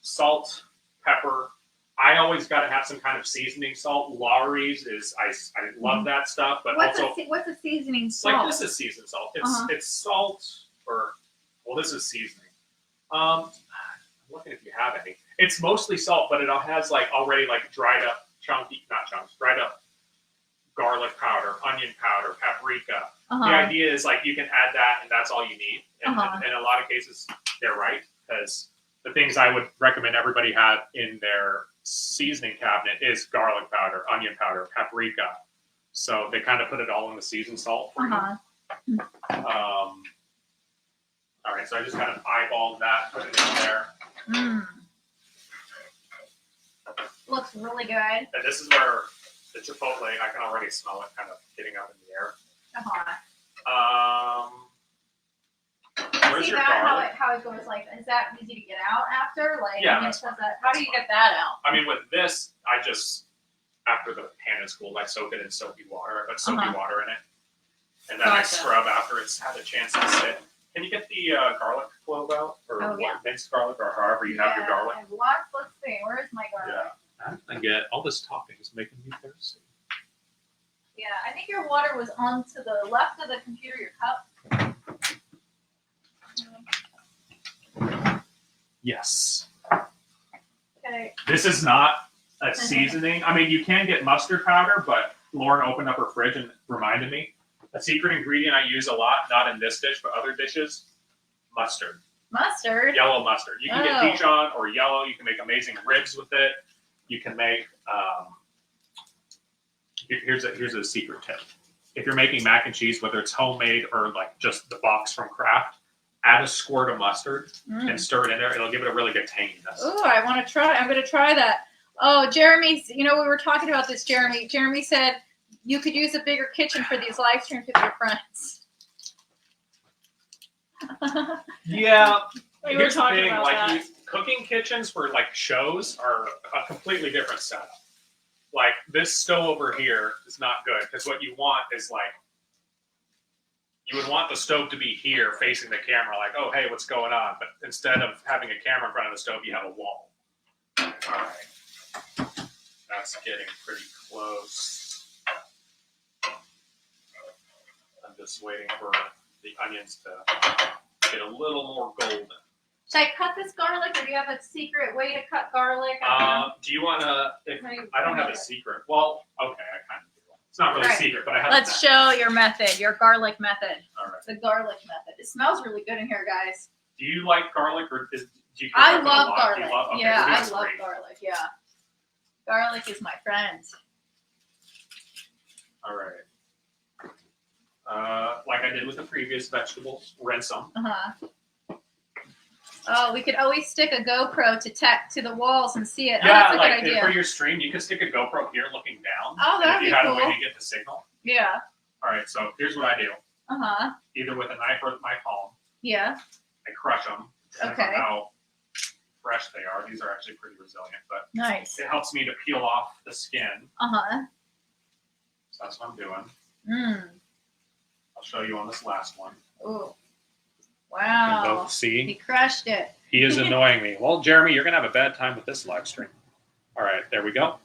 Salt, pepper. I always got to have some kind of seasoning salt. Lawry's is I love that stuff, but What's also what's a seasoning salt? like this is seasoned salt. It's salt or well, this is seasoning. I'm looking if you have any. It's mostly salt, but it has like already like dried up dried up garlic powder, onion powder, paprika. The idea is like you can add that and that's all you need. And in a lot of cases, they're right because the things I would recommend everybody have in their seasoning cabinet is garlic powder, onion powder, paprika. So they kind of put it all in the seasoned salt for you. All right, so I just kind of eyeballed that, put it in there. Looks really good. And this is where the chipotle, I can already smell it kind of getting up in the air. Where's See your that garlic? how it goes like? Is that easy to get out after? Like, Yeah, I mean, that's fine. how do you get that out? I mean, with this, I just, after the pan is cooled, I soak it in soapy water. I put soapy water in it. And then I scrub after it's had a chance to sit. Can you get the garlic clove out? Or minced garlic, or however you have your garlic? Let's see. Where's my garlic? Yeah. I get all this talking is making me thirsty. Yeah, I think your water was on to the left of the computer, your cup. Yes. Okay. This is not a seasoning. I mean, you can get mustard powder, but Lauren opened up her fridge and reminded me. A secret ingredient I use a lot, not in this dish, but other dishes, mustard. Mustard? Yellow mustard. You can get Dijon or yellow. You can make amazing ribs with it. You can make, here's a secret tip. If you're making mac and cheese, whether it's homemade or like just the box from Kraft, add a squirt of mustard and stir it in there. It'll give it a really good tanginess. Oh, I want to try. I'm going to try that. Oh, Jeremy, we were talking about this, Jeremy. Jeremy said you could use a bigger kitchen for these live streams with your friends. Yeah. We were Here's the talking thing, about that. Cooking kitchens for like shows are a completely different setup. Like this stove over here is not good because what you want is like, you would want the stove to be here facing the camera, like, oh, hey, what's going on? But instead of having a camera in front of the stove, you have a wall. All right. That's getting pretty close. I'm just waiting for the onions to get a little more golden. Should I cut this garlic, or do you have a secret way to cut garlic? Do you want to? I don't have a secret. Well, okay, I kind of do. It's not really a secret, but I have. Let's show your method, your garlic method. All right. The garlic method. It smells really good in here, guys. Do you like garlic, or do you? I love garlic. Okay, yeah, I love garlic. Yeah, garlic is my friend. All right. Like I did with the previous vegetables, rinse them. Oh, we could always stick a GoPro to the walls and see it. Yeah, that's a like good idea. for your stream, you could stick a GoPro here looking down. Oh, that'd be if you had cool. a way to get the signal. Yeah. All right, so here's what I do. Uh-huh. Either with a knife or with my palm. Yeah. I crush them. Okay. I don't know how fresh they are. These are actually pretty resilient, but nice. it helps me to peel off the skin. Uh-huh. So that's what I'm doing. Mmm. I'll show you on this last one. Ooh. You can Wow. both see. He crushed it. He is annoying me. Well, Jeremy, you're going to have a bad time with this live stream. All right, there we go.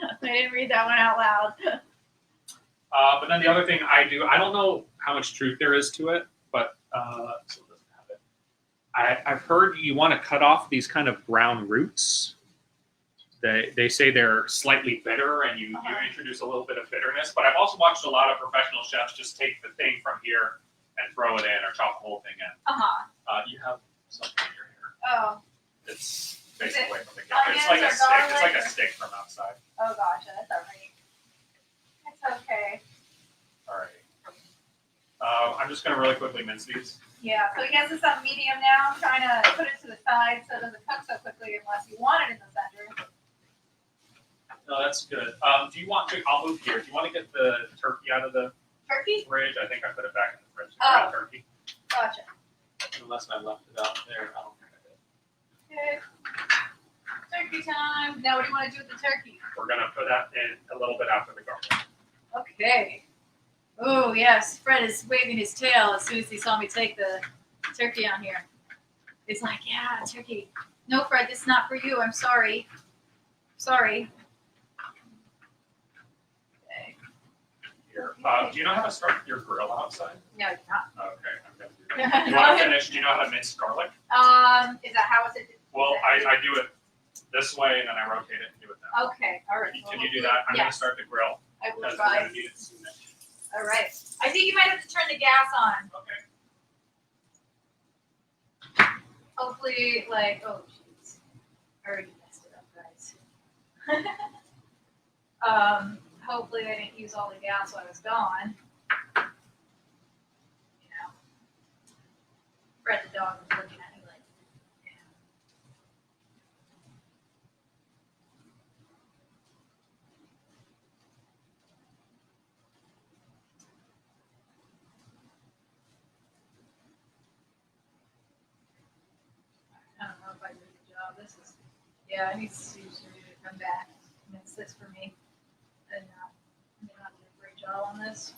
I didn't read that one out loud. But then the other thing I do, I don't know how much truth there is to it, but I've heard you want to cut off these kind of brown roots. They say they're slightly bitter, and you introduce a little bit of bitterness. But I've also watched a lot of professional chefs just take the thing from here and throw it in, or chop the whole thing in. You have something in your hair. Oh. It's basically from the onions It's like a or stick. It's like a garlic or- stick from outside. Oh, gotcha. That's all right. It's okay. All right. I'm just going to really quickly mince these. Yeah, so he has this on medium now. I'm trying to put it to the side so it doesn't cook so quickly unless you want it in the center. No, that's good. Do you want to? I'll move here. Do you want to get the turkey out of the Turkey? fridge? I think I put it back in the fridge. Oh. Turkey. Gotcha. Unless I left it out there. I don't think I did. Okay. Turkey time. Now, what do you want to do with the turkey? We're going to put that in a little bit after the garlic. Okay. Oh, yes. Fred is waving his tail as soon as he saw me take the turkey on here. He's like, yeah, turkey. No, Fred, this is not for you. I'm sorry. Sorry. Okay. Here. Do you know how to start your grill outside? No, you're not. Okay, I'm gonna do that. You want to finish? Do you know how to mince garlic? Is that how is it? Well, I do it this way and then I rotate it and do it that way. Okay, all right. Can you do that? I'm gonna start the grill I will because we're try. gonna need it soon. All right. I think you might have to turn the gas on. Okay. Hopefully, like, oh, jeez. I already messed it up, guys. Hopefully I didn't use all the gas while I was gone. You know. Fred the dog was looking at me like, yeah. I don't know if I did a good job. This is, yeah, I need to come back. It's this for me. And I'm not doing a great job on this.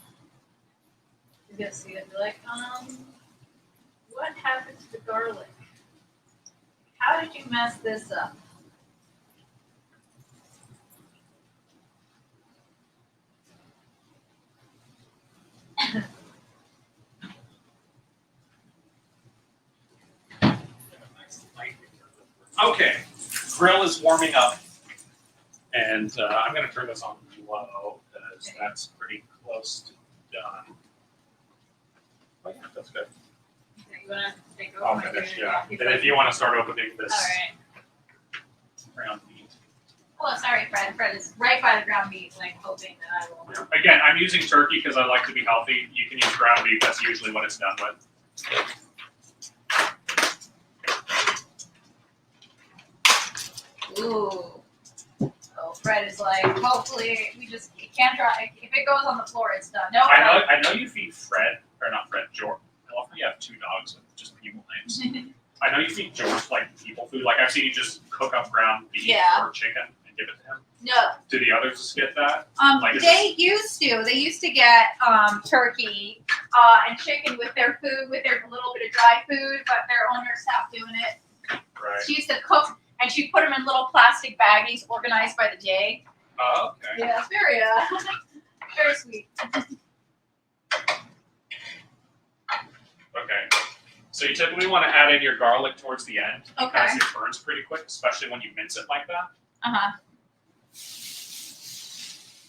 You're gonna see it. Be like, what happened to the garlic? How did you mess this up? Okay, grill is warming up, and I'm going to turn this on low because that's pretty close to done. Oh yeah, that's good. Okay, you wanna take over? I'll finish, yeah. And if you want to start opening this All right. ground meat. Oh, sorry, Fred. Fred is right by the ground meat, like hoping that I will. Again, I'm using turkey because I like to be healthy. You can use ground beef. That's usually what it's done with. Ooh. So Fred is like, hopefully we just can't try. If it goes on the floor, it's done. No. I know you feed Fred, or not Fred, George. I love how you have two dogs with just people names. I know you feed George like people food. Like I've seen you just cook up ground beef Yeah. or chicken and give it to him. No. Do the others just get that? Like, is They used to. They used to get turkey and chicken with their food, with their little bit of dry food, but their owner stopped doing it. Right. She used to cook, and she'd put them in little plastic baggies organized by the day. Oh, okay. Yeah, it's very, very sweet. Okay. So you typically want to add in your garlic towards the end because Okay. it burns pretty quick, especially when you mince it like that. Uh-huh.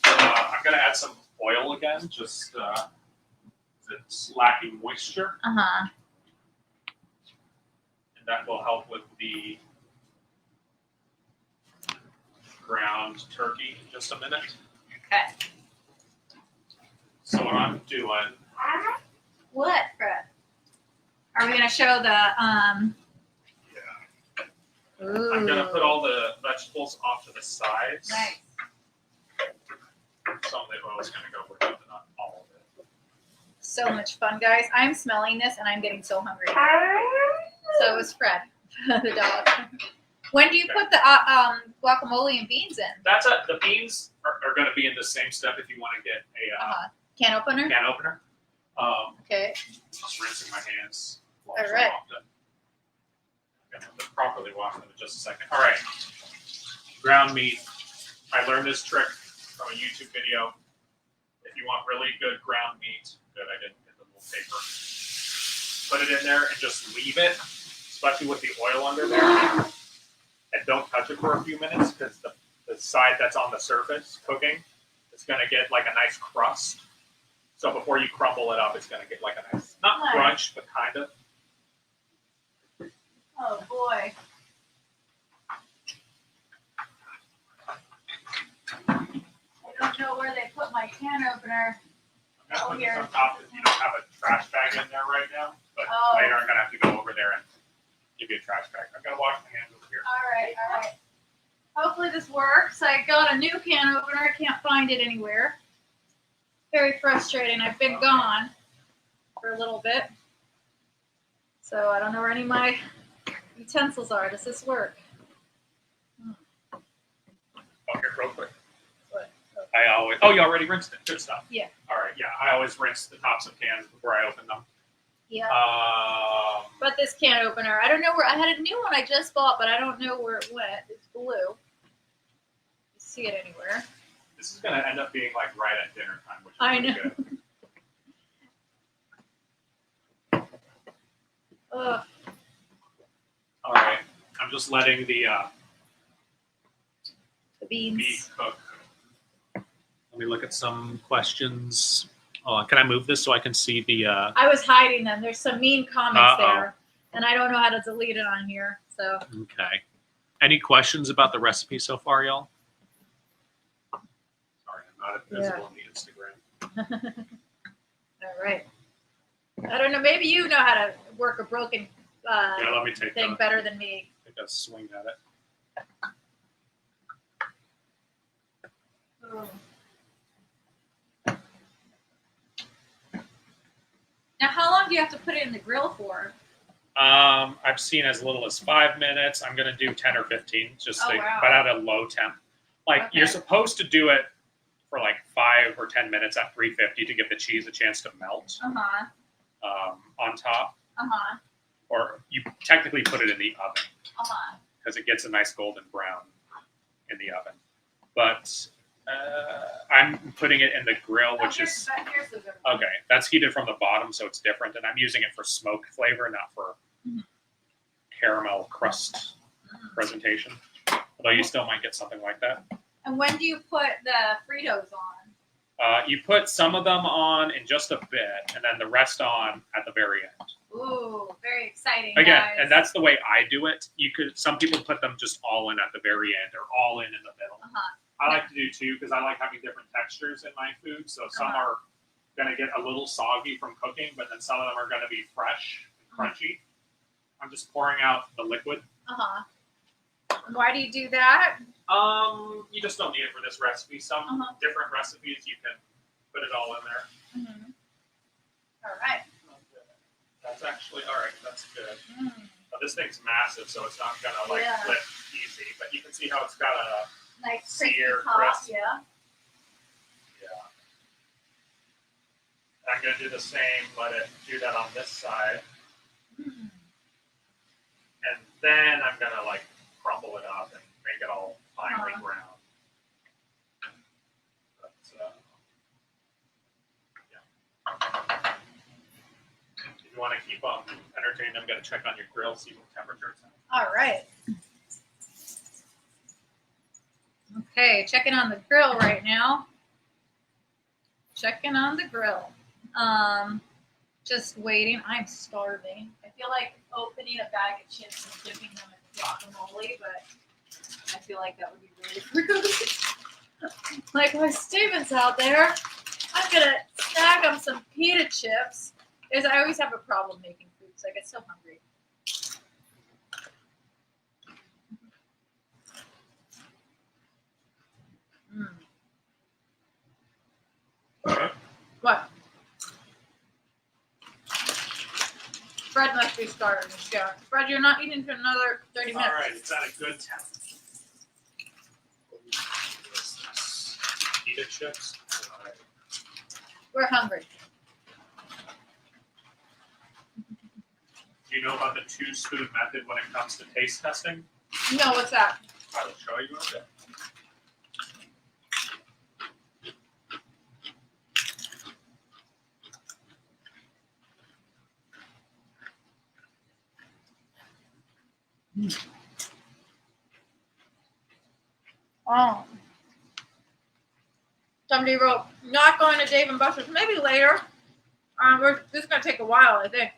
I'm going to add some oil again, just it's lacking moisture, Uh-huh. and that will help with the ground turkey in just a minute. Okay. So what I'm doing, What, Fred? Are we gonna show the Ooh. I'm going to put all the vegetables off to the sides. Nice. Some of the oil is going to go with it, but not all of it. So much fun, guys. I'm smelling this and I'm getting so hungry. So is Fred, the dog. When do you put the guacamole and beans in? The beans are going to be in the same step if you want to get a Can opener? can opener. Okay. Just rinsing my hands. All right. I'm going to properly wash them in just a second. All right. Ground meat. I learned this trick from a YouTube video. If you want really good ground meat, good, I didn't get the little paper. Put it in there and just leave it, especially with the oil under there. And don't touch it for a few minutes because the side that's on the surface cooking is going to get like a nice crust. So before you crumble it up, it's going to get like a nice, not crunch, but kind of. Oh boy. I don't know where they put my can opener. I'm going to put this on top because you don't have a trash bag in there right now. But later I'm going to have to go over there and give you a trash bag. I'm going to wash my hands over here. All right. Hopefully this works. I got a new can opener. I can't find it anywhere. Very frustrating. I've been gone for a little bit. So I don't know where any of my utensils are. Does this work? Oh, here, real quick. What? Oh, you already rinsed it. Good stuff. Yeah. All right, yeah. I always rinse the tops of cans before I open them. Yeah. but this can opener. I don't know where I had a new one I just bought, but I don't know where it went. It's blue. You see it anywhere? This is going to end up being like right at dinner time, which is I really know. good. Ugh. All right, I'm just letting the Beans. beef cook. Let me look at some questions. Oh, can I move this so I can see the? I was hiding them. There's some mean comments Uh-oh. there, and I don't know how to delete it on here. So Okay. Any questions about the recipe so far, y'all? Sorry, I'm not visible on the Instagram. all right. I don't know. Maybe you know how to work a broken Yeah, let me take thing better than me. a swing at it. Oh. Now, how long do you have to put it in the grill for? I've seen as little as 5 minutes. I'm gonna do 10 or 15, just Oh, to, wow. but at a low temp. Like Okay. you're supposed to do it for like 5 or 10 minutes at 350 to give the cheese a chance to melt on top, or you technically put it in the oven because it gets a nice golden brown in the oven. But I'm putting it in the grill, which is here's the good one. okay. That's heated from the bottom, so it's different, and I'm using it for smoke flavor, not for caramel crust presentation. Although you still might get something like that. And when do you put the Fritos on? You put some of them on in just a bit, and then the rest on at the very end. Ooh, very exciting. Again, guys. and that's the way I do it. Some people put them just all in at the very end, or all in the middle. I like to do two because I like having different textures in my food. So some are going to get a little soggy from cooking, but then some of them are going to be fresh and crunchy. I'm just pouring out the liquid. Why do you do that? You just don't need it for this recipe. Some different recipes you can put it all in there. All right. That's actually all right. That's good. But this thing's massive, so it's not gonna flip easy. But you can see how it's got a Nice sear, crispy top. crisp. Yeah. I'm gonna do the same. Let it do that on this side, and then I'm gonna crumble it up and make it all finely ground. But, if you want to keep them entertained, I'm gonna check on your grill, see what temperature it's at. All right. Okay, checking on the grill right now. Checking on the grill. Just waiting. I'm starving. I feel like opening a bag of chips and dipping them in guacamole, but I feel like that would be really rude. Like my students out there, I'm gonna snag them some pita chips. Because I always have a problem making food, so I get so hungry. What? Fred must be starving. Yeah. Fred, you're not eating for another 30 minutes. All right, it's at a good temp. Pita chips. All right. We're hungry. Do you know about the 2-spoon method when it comes to taste testing? No, what's that? I will show you a bit. Oh. Somebody wrote, not going to Dave & Buster's. Maybe later. This is going to take a while, I think.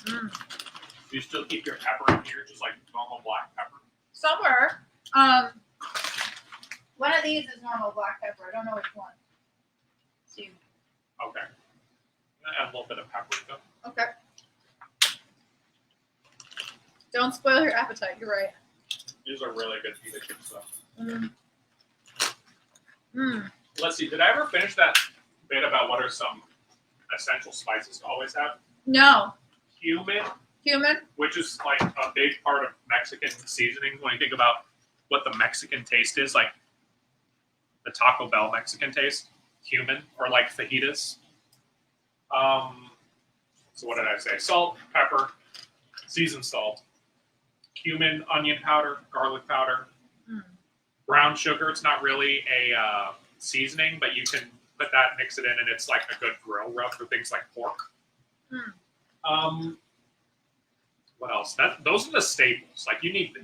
Do you still keep your pepper in here, just like normal black pepper? Somewhere. One of these is normal black pepper. I don't know which one. See. Okay. I'm gonna add a little bit of paprika. Okay. Don't spoil your appetite. You're right. These are really good pita chips, though. Let's see. Did I ever finish that bit about what are some essential spices to always have? No. Cumin, which is like a big part of Mexican seasoning. When you think about what the Mexican taste is, like the Taco Bell Mexican taste, cumin, or like fajitas. So what did I say? Salt, pepper, seasoned salt, cumin, onion powder, garlic powder, brown sugar. It's not really a seasoning, but you can put that, mix it in, and it's like a good grill rub for things like pork. What else? Those are the staples. Like you need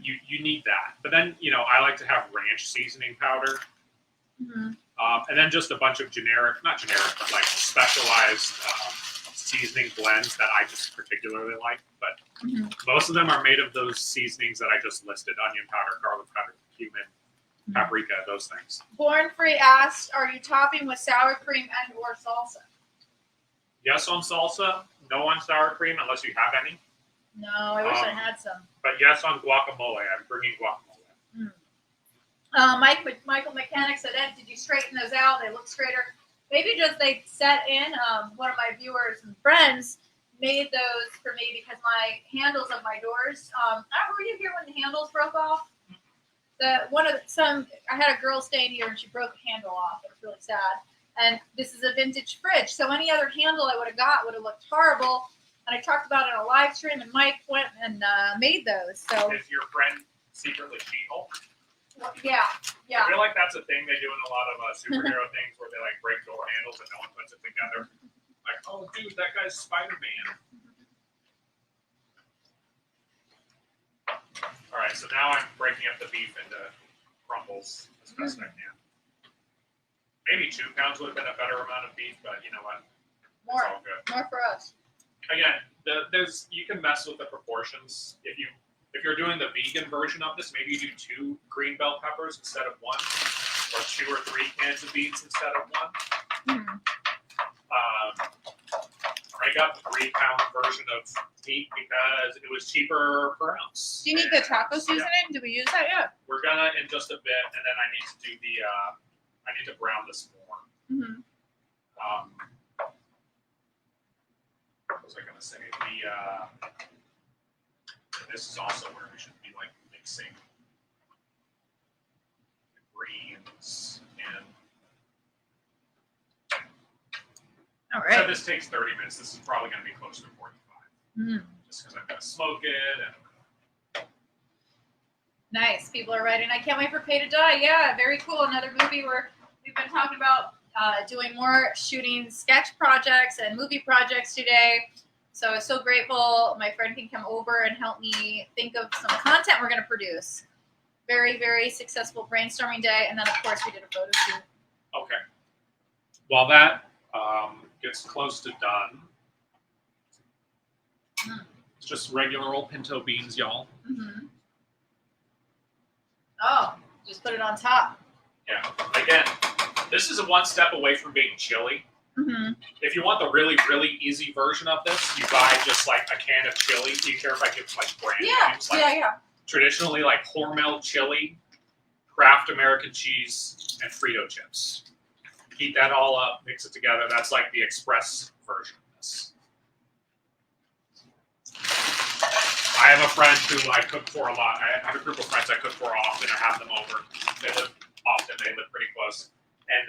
that. But then I like to have ranch seasoning powder, and then just a bunch of not generic, but like specialized seasoning blends that I just particularly like. But most of them are made of those seasonings that I just listed: onion powder, garlic powder, cumin, paprika, those things. Born Free asked, "Are you topping with sour cream and/or salsa?" Yes on salsa, no on sour cream unless you have any. No, I wish I had some. But yes on guacamole. I'm bringing guacamole. Michael Mechanic said, "Ed, did you straighten those out? They look straighter." Maybe just they set in. One of my viewers and friends made those for me because my handles of my doors. Were you here when the handles broke off? I had a girl staying here and she broke a handle off. It was really sad. And this is a vintage fridge, so any other handle I would have got would have looked horrible. And I talked about it in a live stream, and Mike went and made those. So is your friend secretly She-Hulk? Yeah. I feel like that's a thing they do in a lot of superhero things where they like break door handles and no one puts it together. Like, oh, dude, that guy's Spider-Man. All right, so now I'm breaking up the beef into crumbles as best I can. Maybe 2 pounds would have been a better amount of beef, but you know what? It's all good. More for us. Again, you can mess with the proportions. If you're doing the vegan version of this, maybe you do 2 green bell peppers instead of 1, or 2 or 3 cans of beans instead of 1. I got the 3-pound version of meat because it was cheaper per ounce. Do you need the taco seasoning? Did we use that yet? We're gonna in just a bit, and then I need to do I need to brown this more. What was I gonna say? This is also where we should be like mixing the greens and. All right. So this takes 30 minutes. This is probably going to be closer to 45. Just because I've got to smoke it. And... Nice. People are writing. I can't wait for Pay to Die. Yeah, very cool. Another movie where we've been talking about doing more shooting sketch projects and movie projects today. So I'm so grateful my friend can come over and help me think of some content we're going to produce. Very, very successful brainstorming day. And then, of course, we did a photo shoot. Okay. While that gets close to done, it's just regular old pinto beans, y'all. Oh, just put it on top. Yeah. Again, this is one step away from being chili. If you want the really, really easy version of this, you buy just like a can of chili. Do you care if I give like brand names? Like, traditionally, like Hormel chili, Kraft American cheese, and Frito chips. Heat that all up, mix it together. That's like the express version of this. I have a friend who I cook for a lot. I have a group of friends I cook for often. I have them over. They live pretty close. And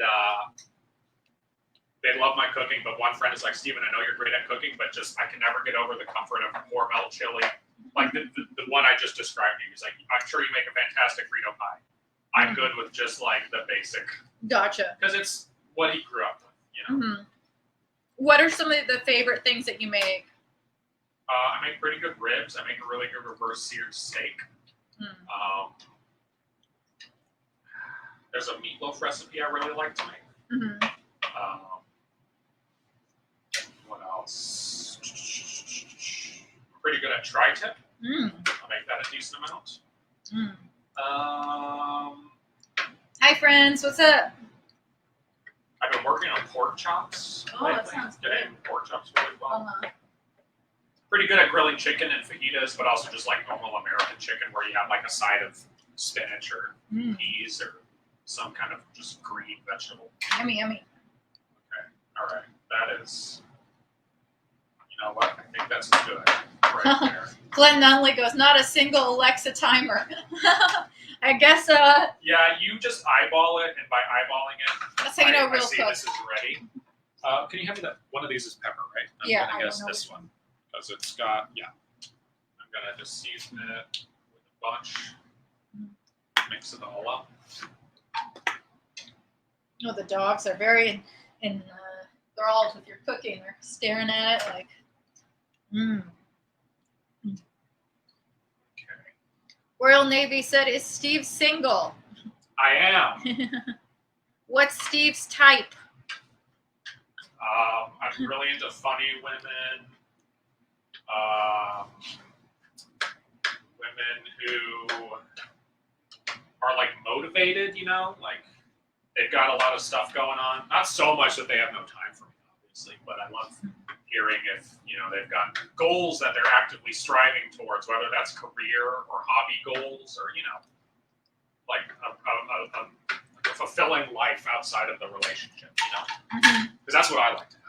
they love my cooking, but one friend is like, Steven, I know you're great at cooking, but just I can never get over the comfort of Hormel chili. Like the one I just described to you. He's like, I'm sure you make a fantastic Frito pie. I'm good with just like the basic. Gotcha. Because it's what he grew up with, you know. What are some of the favorite things that you make? I make pretty good ribs. I make a really good reverse seared steak. There's a meatloaf recipe I really like to make. What else? Pretty good at tri-tip. I'll make that a decent amount. Hi, friends. What's up? I've been working on pork chops. Oh, that sounds good. Getting pork chops really well. Pretty good at grilling chicken and fajitas, but also just like normal American chicken where you have like a side of spinach or peas or some kind of just green vegetable. Yummy, yummy. Okay. All right. That is, you know what? I think that's good right there. Glenn Nunley goes, not a single Alexa timer. I guess, yeah, you just eyeball it, and by eyeballing it, that's how you know real I see cook. this is ready. Can you have me that? One of these is pepper, right? I'm Yeah, gonna guess this one. because it's got, yeah. I'm going to just season it with a bunch. Mix it all up. Oh, the dogs are very enthralled with your cooking. They're staring at it like, Okay. Royal Navy said, is Steve single? I am. What's Steve's type? I'm really into funny women. Women who are like motivated, you know, like they've got a lot of stuff going on. Not so much that they have no time for me, obviously, but I love hearing if, you know, they've got goals that they're actively striving towards, whether that's career or hobby goals or, you know, like a fulfilling life outside of the relationship, you know, because that's what I like to have.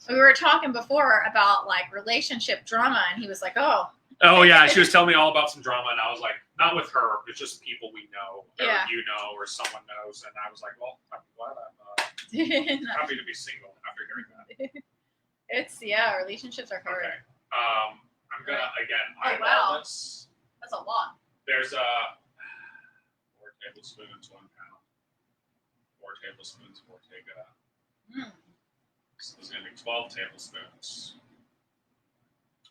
We were talking before about like relationship drama, and he was like, "Oh, yeah, she was telling me all about some drama, and I was like, not with her, it's just people we know, or you know, or someone knows. And I was like, well, I'm glad I'm happy to be single after hearing that. It's relationships are hard. Okay. I'm gonna again wow. this. That's a lot. There's 4 tablespoons, 1 pound. 4 tablespoons of Ortega. So there's gonna be 12 tablespoons.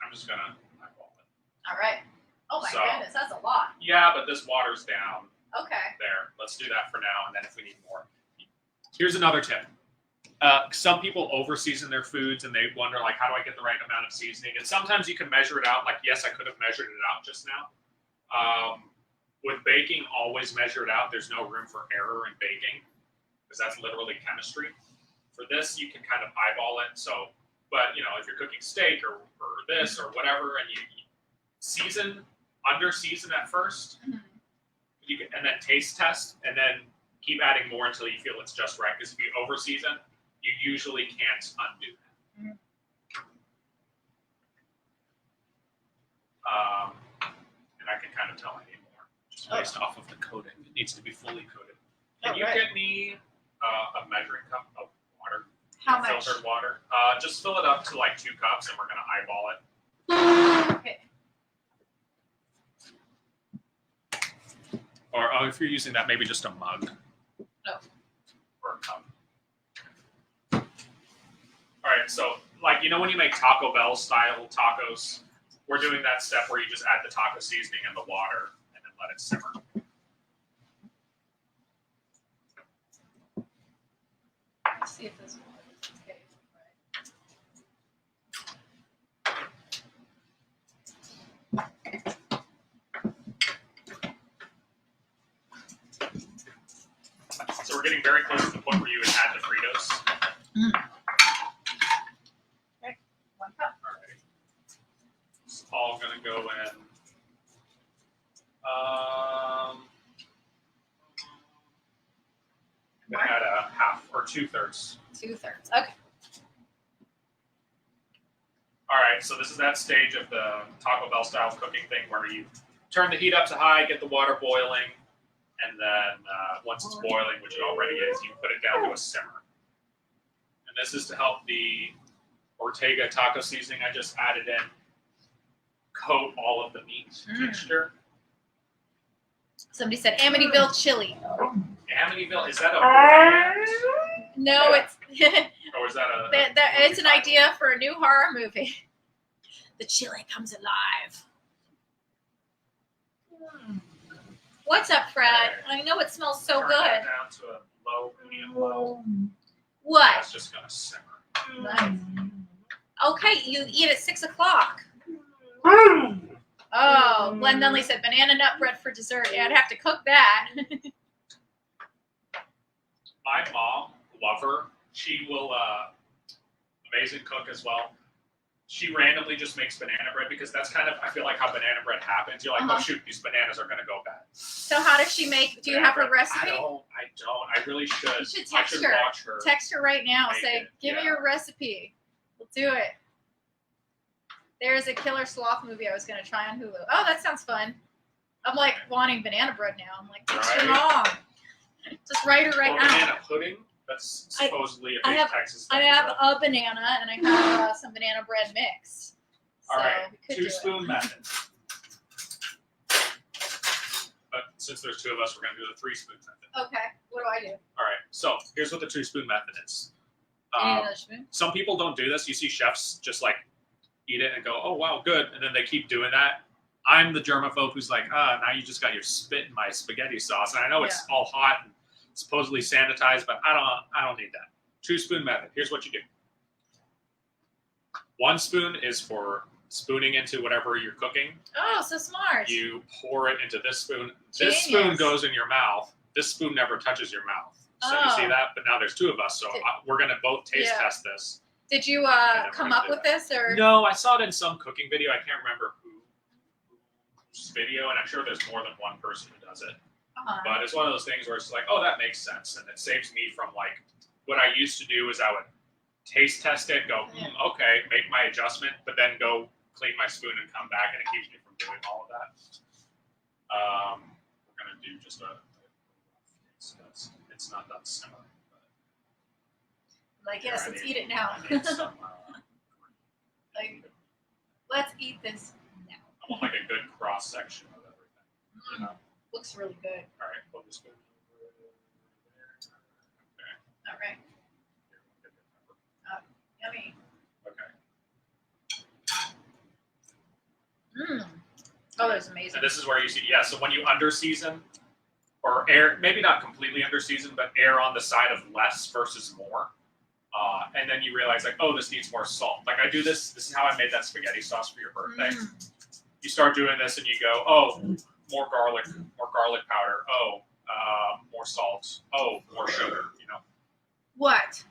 I'm just gonna eyeball it. All right. Oh my goodness, that's a lot. Yeah, but this waters down. Okay. There. Let's do that for now, and then if we need more. Here's another tip. Some people over-season their foods, and they wonder, like, how do I get the right amount of seasoning? And sometimes you can measure it out. Like, yes, I could have measured it out just now. With baking, always measure it out. There's no room for error in baking, because that's literally chemistry. For this, you can kind of eyeball it. So, but, you know, if you're cooking steak or this or whatever, and you season, under-season at first, you can, and then taste test, and then keep adding more until you feel it's just right. Because if you over-season, you usually can't undo that. And I can kind of tell I need more, just based off of the coating. It needs to be fully coated. Can you get me a measuring cup of water? How much? Filtered water. Just fill it up to like 2 cups, and we're gonna eyeball it. Okay. Or if you're using that, maybe just a mug. Oh. Or a cup. All right, so like, you know when you make Taco Bell style tacos, we're doing that step where you just add the taco seasoning and the water and then let it simmer. Let's see if this one is okay. So we're getting very close to the point where you would add the Fritos. Okay, 1 cup. All right. It's all going to go in. I'm going to add a half or 2/3. 2/3. Okay. All right, so this is that stage of the Taco Bell style cooking thing where you turn the heat up to high, get the water boiling, and then once it's boiling, which it already is, you put it down to a simmer. And this is to help the Ortega taco seasoning I just added in coat all of the meat mixture. Somebody said Amityville chili. Amityville, is that a brand? No, it's Or is that a... it's an idea for a new horror movie. The chili comes alive. What's up, Fred? I know it smells so Turn good. that down to a low, medium low. What? That's just going to simmer. Nice. Okay, you eat at 6 o'clock. Oh, Glenn Dunley said banana nut bread for dessert. Yeah, I'd have to cook that. My mom, love her. She will, amazing cook as well. She randomly just makes banana bread because that's kind of, I feel like, how banana bread happens. You're like, oh shoot, these bananas are going to go bad. So how does she make, do you have her recipe? I don't. I really should. You should text her. Watch her. Text her right now. Make Say, it. give me your recipe. We'll do it. There's a killer sloth movie I was going to try on Hulu. Oh, that sounds fun. I'm like wanting banana bread now. I'm like, what's your mom? Just write her right now. Banana pudding? That's supposedly a big Texas thing. I have a banana and I have some banana bread mix. So All right, we could two do spoon it. method. But since there's two of us, we're gonna do the 3 spoon method. Okay. What do I do? All right, so here's what the 2 spoon method is. You need another spoon? Some people don't do this. You see chefs just like eat it and go, "Oh wow, good," and then they keep doing that. I'm the germaphobe who's like, now you just got your spit in my spaghetti sauce, and I know it's all hot and supposedly sanitized, but I don't need that. 2 spoon method. Here's what you do. 1 spoon is for spooning into whatever you're cooking. Oh, so smart. You pour it into this spoon. Genius. This spoon goes in your mouth. This spoon never touches your mouth. So you see that? But now there's 2 of us, so we're going to both taste test this. Did you come up with this? Or No, I saw it in some cooking video. I can't remember whose video, and I'm sure there's more than one person who does it. But it's one of those things where it's like, oh, that makes sense. And it saves me from like, what I used to do is I would taste test it, go, okay, make my adjustment, but then go clean my spoon and come back, and it keeps me from doing all of that. We're going to do just a taste test. It's not that similar. like, yes, let's eat it now. Like, let's eat this now. I want like a good cross section of everything. You know? Looks really good. All right, pull the spoon over there. Okay. All right. Yummy. Okay. Oh, that's amazing. And this is where you see, so when you under season, or air, maybe not completely under season, but err on the side of less versus more. And then you realize like, oh, this needs more salt. Like I do this is how I made that spaghetti sauce for your birthday. You start doing this and you go, oh, more garlic powder. Oh, more salt. Oh, more sugar, you know. What?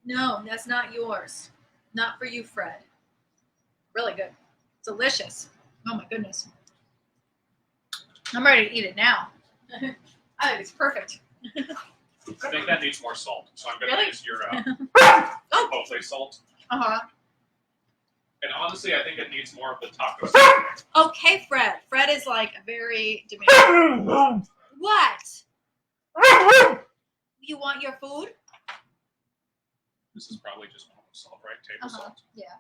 No, that's not yours. Not for you, Fred. Really good. Delicious. Oh my goodness. I'm ready to eat it now. I think it's perfect. I think that needs more salt. So I'm going to use your Chipotle salt. And honestly, I think it needs more of the taco sauce. Okay, Fred. Fred is like a very demanding. What? You want your food? This is probably just normal salt, right? Table salt. Yeah.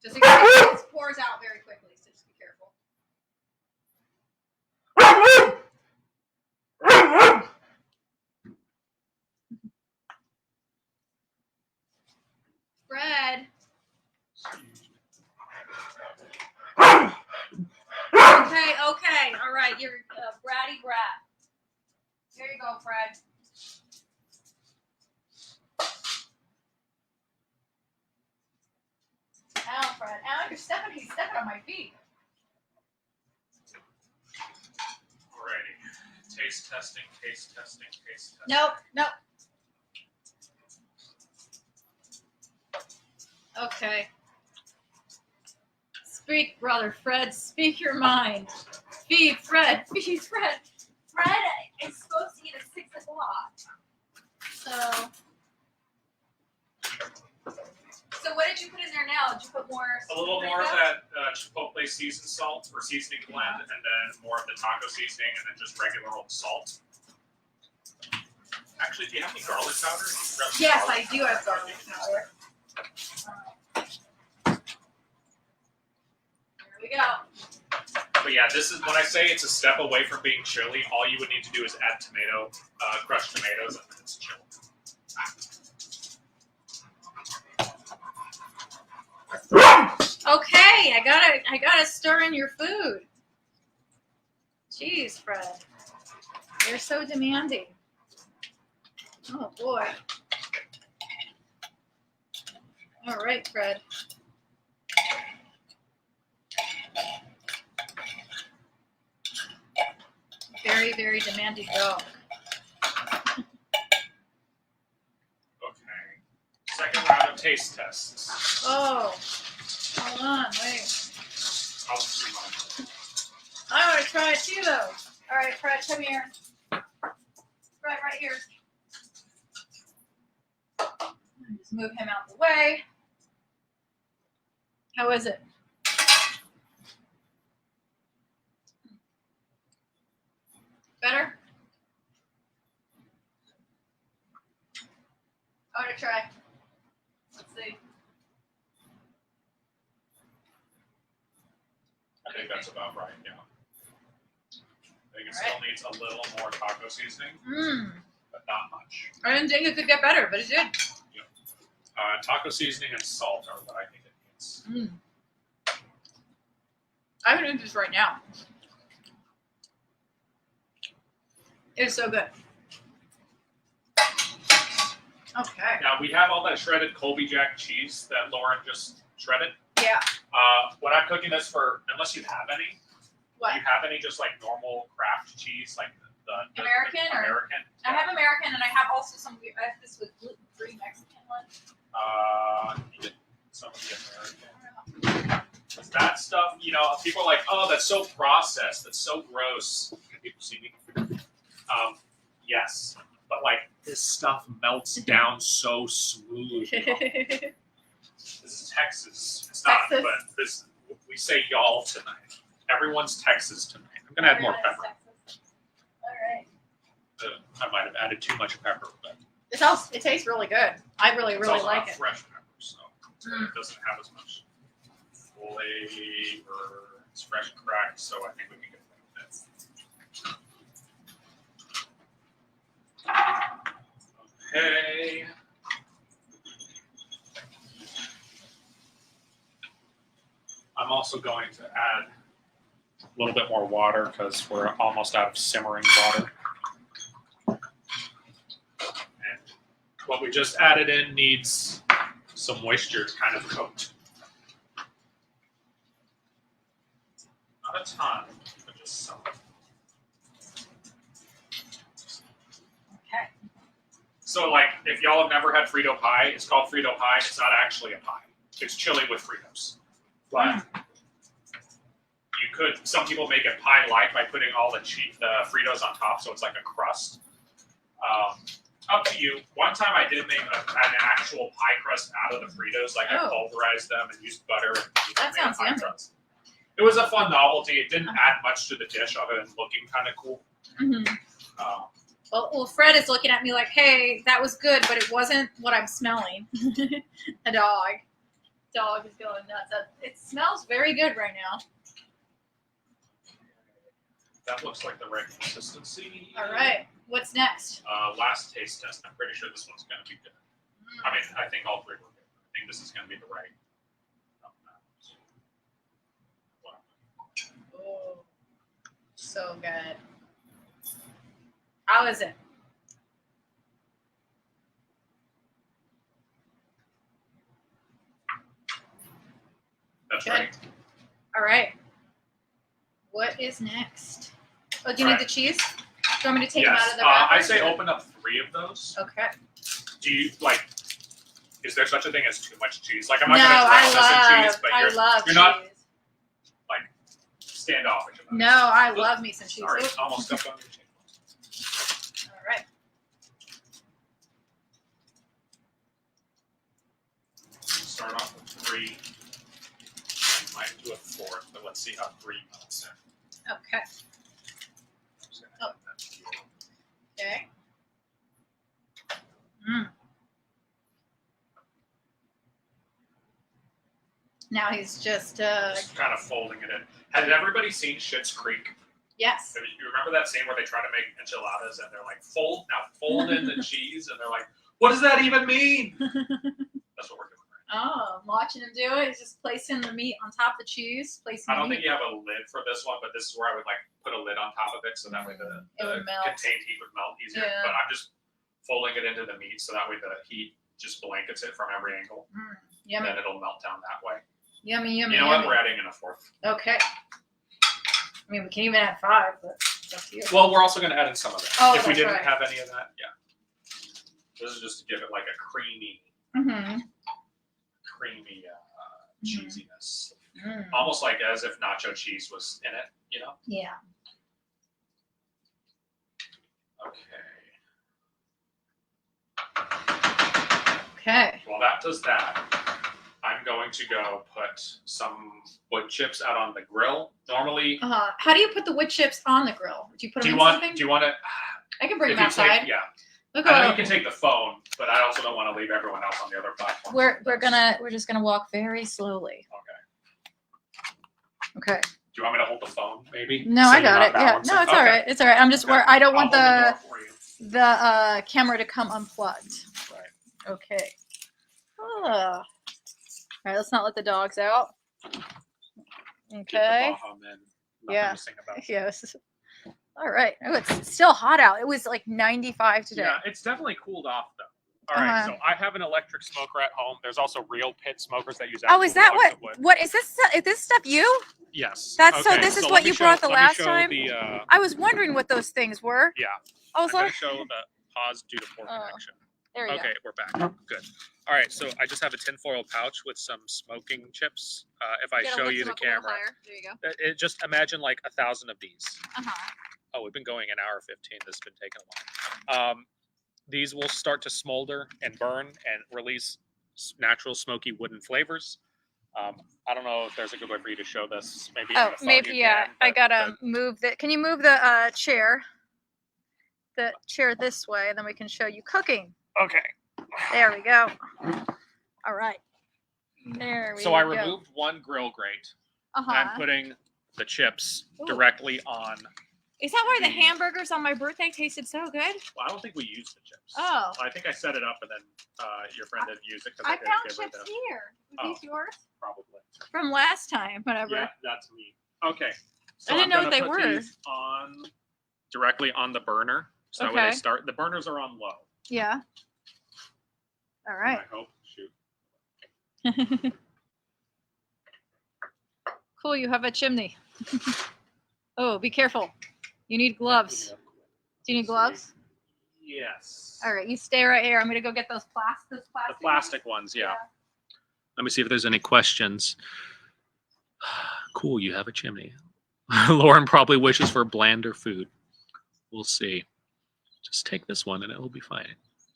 Just in case it pours out very quickly, so just be careful. Fred. Okay. All right, you're a bratty brat. There you go, Fred. Ow, Fred. Ow, he's stepping on my feet. Alrighty. Taste testing. Nope. Okay. Speak, brother Fred. Speak your mind. Feed Fred. Fred is supposed to eat at 6 o'clock. So what did you put in there now? Did you put more? A little more of that Chipotle seasoned salt or seasoning blend, and then more of the taco seasoning, and then just regular old salt. Actually, do you have any garlic powder? Yes, I do have garlic powder. Here we go. But yeah, this is when I say it's a step away from being chili. All you would need to do is add crushed tomatoes, and then it's chili. Okay, I gotta stir in your food. Jeez, Fred. You're so demanding. Oh boy. All right, Fred. Very, very demanding dog. Okay. Second round of taste tests. Oh, hold on, wait. I'll just do mine. I want to try it too, though. All right, Fred, come here. Fred, right here. Just move him out the way. How is it? Better? I want to try. Let's see. that's about right. Yeah. I think it still needs a little more taco seasoning, but not much. I didn't think it could get better, but it did. Taco seasoning and salt are what I think it needs. I can do this right now. It's so good. Okay. Now we have all that shredded Colby Jack cheese that Lauren just shredded. Yeah. When I'm cooking this for, unless you have any, What? do you have any just like normal Kraft cheese, like the American or- American? I have American, and I have also some. I have this with gluten-free Mexican one. You get some of the American. Because that stuff, you know, people are like, oh, that's so processed. That's so gross. Can people see me? Yes. But, like, this stuff melts down so smooth. You know? This is Texas. It's not, Texas? but this, we say y'all tonight. Everyone's Texas tonight. I'm going to add more pepper. All right. I might have added too much pepper, but It tastes really good. I really it's also like not it. fresh pepper, so it doesn't have as much flavor. It's fresh and cracked, so I think we can get away with it. Okay. I'm also going to add a little bit more water because we're almost out of simmering water. And what we just added in needs some moisture to kind of coat. Not a ton, but just some. Okay. So, like, if y'all have never had Frito pie, it's called Frito pie. It's not actually a pie. It's chili with Fritos. But you could, some people make it pie-like by putting all the Fritos on top, so it's like a crust. Up to you. One time I did make an actual pie crust out of the Fritos. Like, I pulverized them and used butter. And That made a sounds pie yummy. crust. It was a fun novelty. It didn't add much to the dish other than looking kind of cool. Well, Fred is looking at me like, hey, that was good, but it wasn't what I'm smelling. A dog. Dog is going nuts. It smells very good right now. That looks like the right consistency. All right. What's next? Last taste test. I'm pretty sure this one's going to be good. I mean, I think all three were good. I think this is going to be the right. Oh, so good. How is it? That's Good. right. All right. What is next? Oh, do you need the cheese? Do you want me to take them out of the wrapper? I say open up 3 of those. Okay. Do you, like, is there such a thing as too much cheese? Like, I'm not No, going to I drown this in cheese, love, but I love you're cheese. not, like, standoffish about it. No, I love me some cheese. Sorry, Oops. almost stepped on your cheese. All right. Start off with 3. I might do a 4th, but let's see how 3 melts in. Okay. Just gonna add that here. Okay. Mm. Now he's just Just kind of folding it in. Has everybody seen Schitt's Creek? yes. You remember that scene where they try to make enchiladas and they're like, fold in the cheese, and they're like, what does that even mean? That's what we're doing right Oh, I'm watching him do it. He's just placing the meat on top of the cheese. Placing now. I don't the think you have a lid for this one, but this is where I would like put a lid on top of it so that way the It would melt. contained heat would melt easier. Yeah. But I'm just folding it into the meat so that way the heat just blankets it from every angle. And Yummy. then it'll melt down that way. Yummy, yummy, You know yummy. what? We're adding in a 4th. Okay. I mean, we can even add 5, but it's up to you. Well, we're also going to add in some of that. Oh, if we that's didn't right. have any of that, yeah. This is just to give it like a creamy Mm-hmm. cheesiness. Mm. Almost like as if nacho cheese was in it, you know? Yeah. Okay. Okay. While that does that, I'm going to go put some wood chips out on the grill. Normally, How do you put the wood chips on the grill? Do you put them in something? do you want to? I can bring If them you outside. take, yeah, Okay. I know you can take the phone, but I also don't want to leave everyone else on the other platform. We're just gonna walk very slowly. Okay. Okay. you want me to hold the phone, maybe? No, So I you're got not it. Yeah, balancing? no, it's Okay. all right. It's all right. I'm just Okay. I don't want I'll hold the door for you. the camera to come unplugged. Right. Okay. All right, let's not let the dogs out. Get Okay. the Baja Men. Nothing Yeah. to sing about. Yes. All right. Oh, it's still hot out. It was like 95 today. Yeah, it's definitely cooled off though. All right, Uh-huh. so I have an electric smoker at home. There's also real pit smokers that use. Oh, is that actual logs what? of wood. What is this? Is this stuff you? Yes. That's so. Okay, This is let what me you show- brought the let me last show time. The, I was wondering what those things were. yeah. I was I'm like, gonna show the pause due to poor Oh, connection. there you Okay, we're back. Good. All right, so I just have a tinfoil pouch with some smoking chips. If I go. show you the camera, There you go. just imagine like 1,000 of these. Uh-huh. Oh, we've been going an hour 15. This has been taking a while. These will start to smolder and burn and release natural smoky wooden flavors. I don't know if there's a good way for you to show this. Maybe on Oh, the phone maybe you yeah. can, I but gotta move the. Can you move the chair? The chair this way, and then we can show you cooking. okay. There we go. All right. There we go. So I removed one grill grate. Uh-huh. And I'm putting the chips Ooh. directly on. Is that why the hamburgers on my birthday tasted so good? Well, I don't think we used the chips. Oh. I think I set it up and then your friend didn't use it because I didn't found give her chips the. here. Were these yours? Probably. From last time, whatever. Yeah, that's me. Okay. So I didn't I'm know what gonna they put were. these on directly on the burner. So that way Okay. they start. The burners are on low. Yeah. All right. I hope. Shoot. Cool, you have a chimney. Oh, be careful. You need gloves. Do you need gloves? Yes. All right, you stay right here. I'm going to go get those plastic. The plastic ones, yeah. Let me see if there's any questions. Cool, you have a chimney. Lauren probably wishes for blander food. We'll see. Just take this one and it will be fine.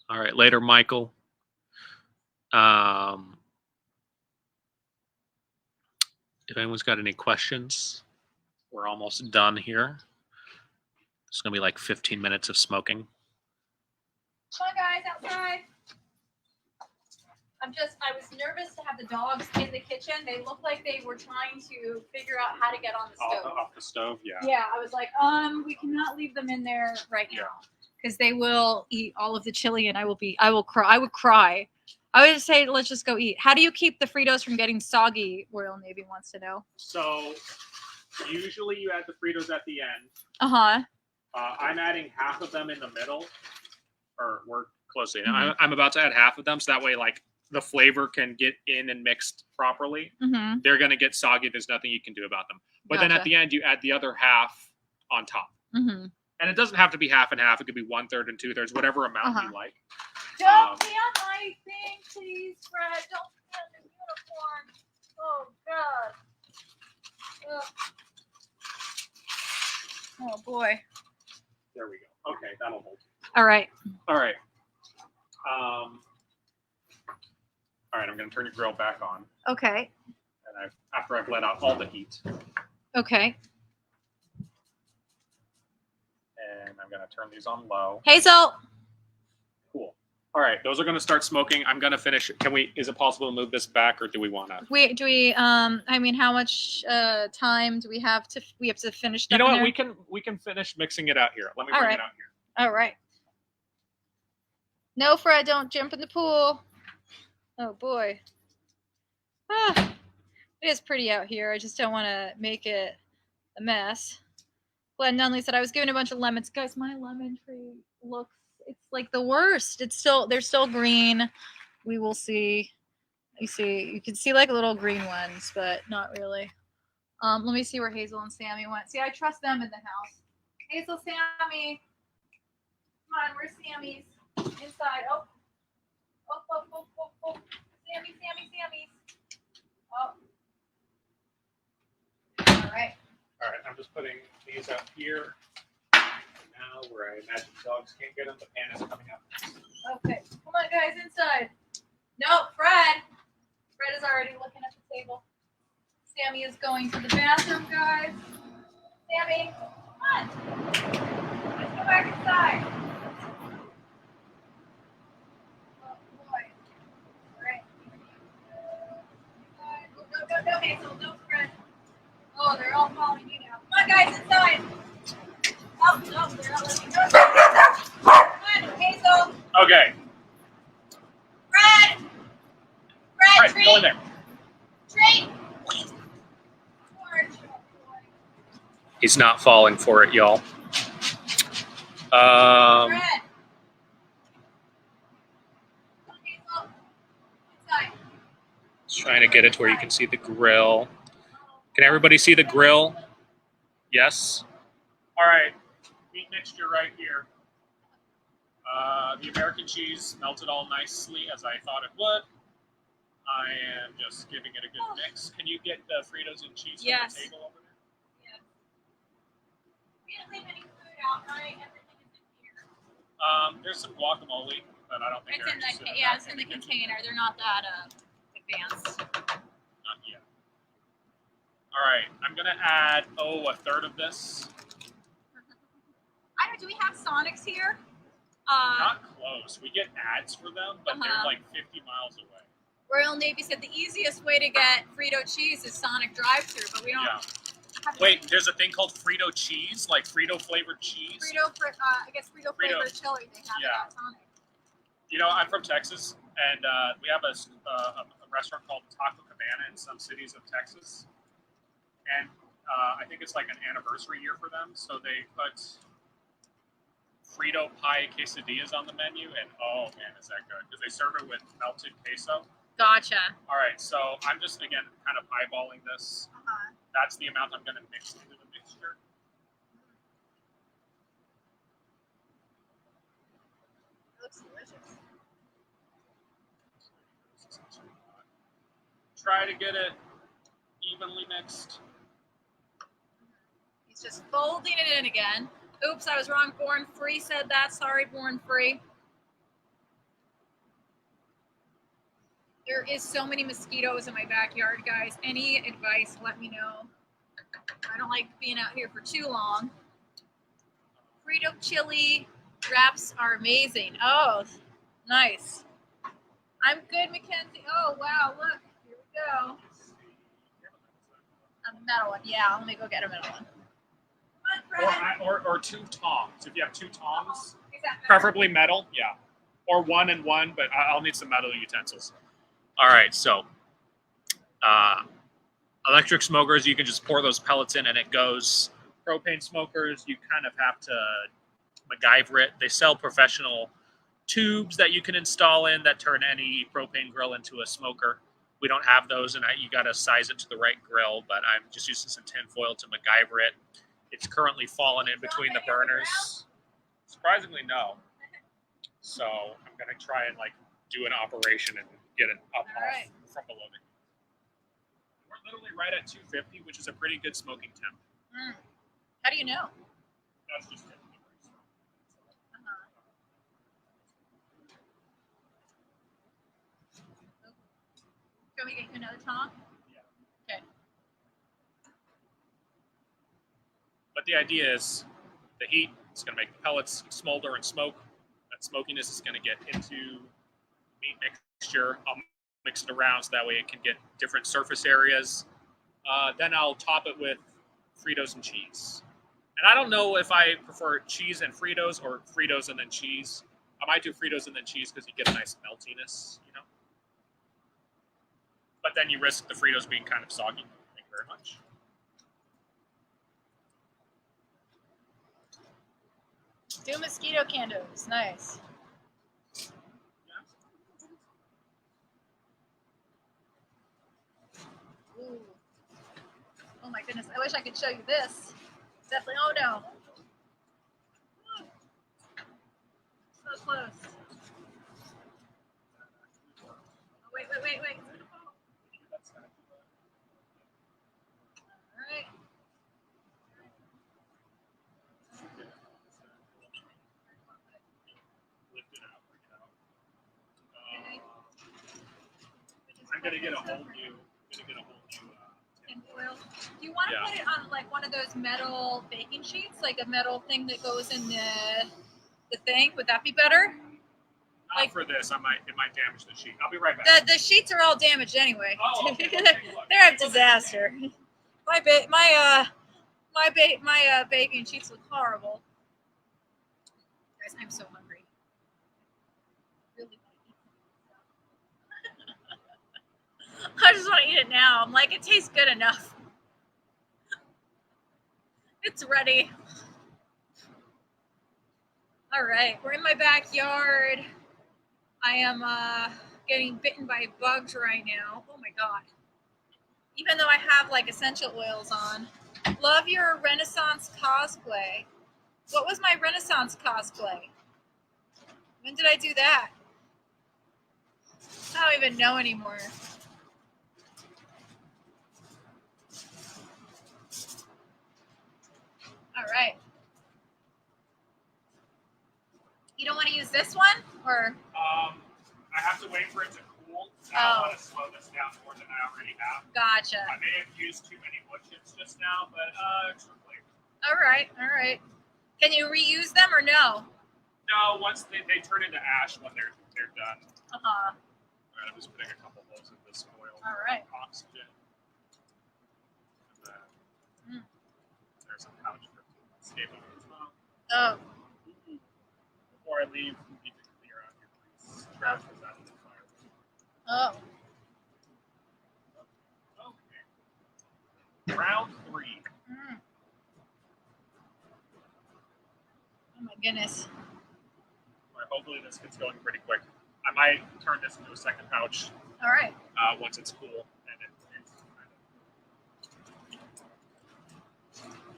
All right, later, Michael. If anyone's got any questions, we're almost done here. It's going to be like 15 minutes of smoking. Come on, guys, outside. I was nervous to have the dogs in the kitchen. They looked like they were trying to figure out how to get on the stove. Off the stove, yeah. Yeah, I was like, we cannot leave them in there right now because they will eat all of the chili, and I will cry. I would cry. I would say, let's just go eat. How do you keep the Fritos from getting soggy? Royal Navy wants to know. So usually you add the Fritos at the end. Uh-huh. I'm adding half of them in the middle, or we're closely. Mm-hmm. I'm about to add half of them, so that way, like, the flavor can get in and mixed properly. Mm-hmm. They're going to get soggy. There's nothing you can do about them. But then at the end, you add the other half on top. Mm-hmm. And it doesn't have to be half and half. It could be 1/3 and 2/3, whatever amount you like. Don't be on my thing, please, Fred. Don't be on the unicorn. Oh, God. Oh, boy. There we go. Okay, that'll hold. All right. All right. All right, I'm going to turn your grill back on. Okay. And after I've let out all the heat. Okay. And I'm going to turn these on low. Hazel. Cool. All right, those are going to start smoking. I'm going to finish. Is it possible to move this back, or do we want to? I mean, how much time do we have to finish that? You know what? We can finish mixing it out here. Let me bring it out here. All right. No, Fred, don't jump in the pool. Oh, boy. It is pretty out here. I just don't want to make it a mess. Glenn Nunley said, I was given a bunch of lemons. Guys, my lemon tree it's like the worst. They're still green. We will see. You can see like little green ones, but not really. Let me see where Hazel and Sammy went. See, I trust them in the house. Hazel, Sammy. Come on, where's Sammy's? Inside. Oh. Sammy. Oh. All right. All right, I'm just putting these up here. Now, where I imagine dogs can't get them, the pan is coming up. Okay. Come on, guys, inside. No, Fred. Fred is already looking at the table. Sammy is going to the bathroom, guys. Sammy, come on. Let's go back inside. Oh, boy. All right. No, Hazel. No, Fred. Oh, they're all following you now. Come on, guys, inside. Oh, no, they're not letting me go. Come on, Hazel. Okay. Brad. Brad, All right, treat. go in there. Treat. He's not falling for it, y'all. Brad. Just trying to get it to where you can see the grill. Can everybody see the grill? Yes. All right. Meat mixture right here. The American cheese melted all nicely as I thought it would. I am just giving it a good mix. Can you get the Fritos and cheese from the table over there? Yes. We didn't leave any food out, right? Everything is in here. There's some guacamole, but I don't think It's they're in the interested in yeah, that. it's in the container. They're not that advanced. Not yet. All right, I'm gonna add a third of this. I don't. Do we have Sonics here? Not close. We get ads for them, but they're like 50 miles away. Royal Navy said the easiest way to get Frito cheese is Sonic drive-through, but we don't. Yeah. Have Wait, there's a thing called Frito cheese, like Frito flavored cheese. I guess Frito flavored chili. They have it at Sonic. You know, I'm from Texas, and we have a restaurant called Taco Cabana in some cities of Texas, and I think it's like an anniversary year for them, so they put Frito pie quesadillas on the menu, and oh man, is that good, because they serve it with melted queso. Gotcha. All right, so I'm just, again, kind of eyeballing this. That's the amount I'm going to mix into the mixture. It looks delicious. Try to get it evenly mixed. He's just folding it in again. Oops, I was wrong. Born Free said that. Sorry, Born Free. There is so many mosquitoes in my backyard, guys. Any advice, let me know. I don't like being out here for too long. Frito chili wraps are amazing. Oh, nice. I'm good, Mackenzie. Oh, wow, look. Here we go. A metal one. Yeah, let me go get a metal one. Come on, Fred. Or two tongs. If you have two tongs, preferably metal, yeah. Or one and one, but I'll need some metal utensils. All right, so electric smokers, you can just pour those pellets in and it goes. Propane smokers, you kind of have to MacGyver it. They sell professional tubes that you can install in that turn any propane grill into a smoker. We don't have those, and you got to size it to the right grill, but I'm just using some tin foil to MacGyver it. It's currently fallen in between the burners. Surprisingly, no. So I'm going to try and do an operation and get it up off from below the heat. We're literally right at 250, which is a pretty good smoking temp. How do you know? That's just it. Can we get you another tong? Yeah. Okay. But the idea is the heat is going to make the pellets smolder and smoke. That smokiness is going to get into meat mixture. I'll mix it around so that way it can get different surface areas. Then I'll top it with Fritos and cheese. And I don't know if I prefer cheese and Fritos or Fritos and then cheese. I might do Fritos and then cheese because you get a nice meltiness, you know. But then you risk the Fritos being kind of soggy. Thank you very much. Do mosquito candles. Nice. Ooh. Oh my goodness. I wish I could show you this. Definitely. Oh no. So close. Oh, wait. Alright. I'm gonna get a whole new tinfoil. Do you want to put it on one of those metal baking sheets, like a metal thing that goes in the thing? Would that be better? Not for this. It might damage the sheet. I'll be right back. The sheets are all damaged anyway. Oh, okay. They're a disaster. My bacon cheeks look horrible. Guys, I'm so hungry. Really want to eat. I just want to eat it now. I'm like, it tastes good enough. It's ready. All right, we're in my backyard. I am getting bitten by bugs right now. Oh my god. Even though I have like essential oils on. Love your Renaissance cosplay. What was my Renaissance cosplay? When did I do that? I don't even know anymore. All right. You don't want to use this one? Or? I have to wait for it to cool. I don't want to slow this down more than I already have. Gotcha. I may have used too many wood chips just now, but extra flavor. All right, all right. Can you reuse them or no? No, once they turn into ash when they're done. Uh-huh. All right, I'm just putting a couple holes in this oil. All right. Oxygen. And then there's a pouch for escape as well. Oh. Before I leave, we need to clear out your grease. Trash is out of the fire. Oh. Okay. Round 3. Oh my goodness. All right, hopefully this gets going pretty quick. I might turn this into a second pouch All right. once it's cool.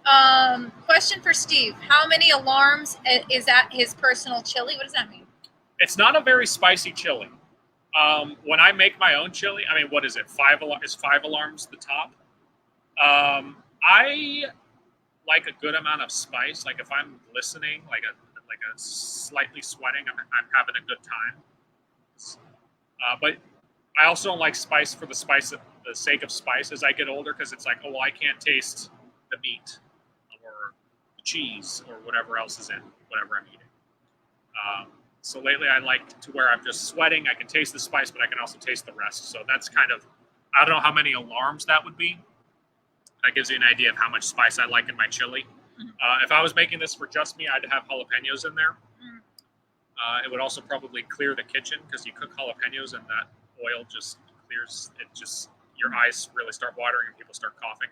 And Question for Steve. How many alarms is at his personal chili? What does that mean? it's not a very spicy chili. When I make my own chili, I mean, what is it? 5 alarms the top? I like a good amount of spice. Like if I'm listening, like a slightly sweating, I'm having a good time. But I also don't like spice for the sake of spice as I get older, because it's like, oh, well, I can't taste the meat or the cheese or whatever else is in whatever I'm eating. So lately I like to where I'm just sweating. I can taste the spice, but I can also taste the rest. So that's kind of, I don't know how many alarms that would be. That gives you an idea of how much spice I like in my chili. If I was making this for just me, I'd have jalapenos in there. It would also probably clear the kitchen, because you cook jalapenos and that oil just clears it. Just your eyes really start watering and people start coughing.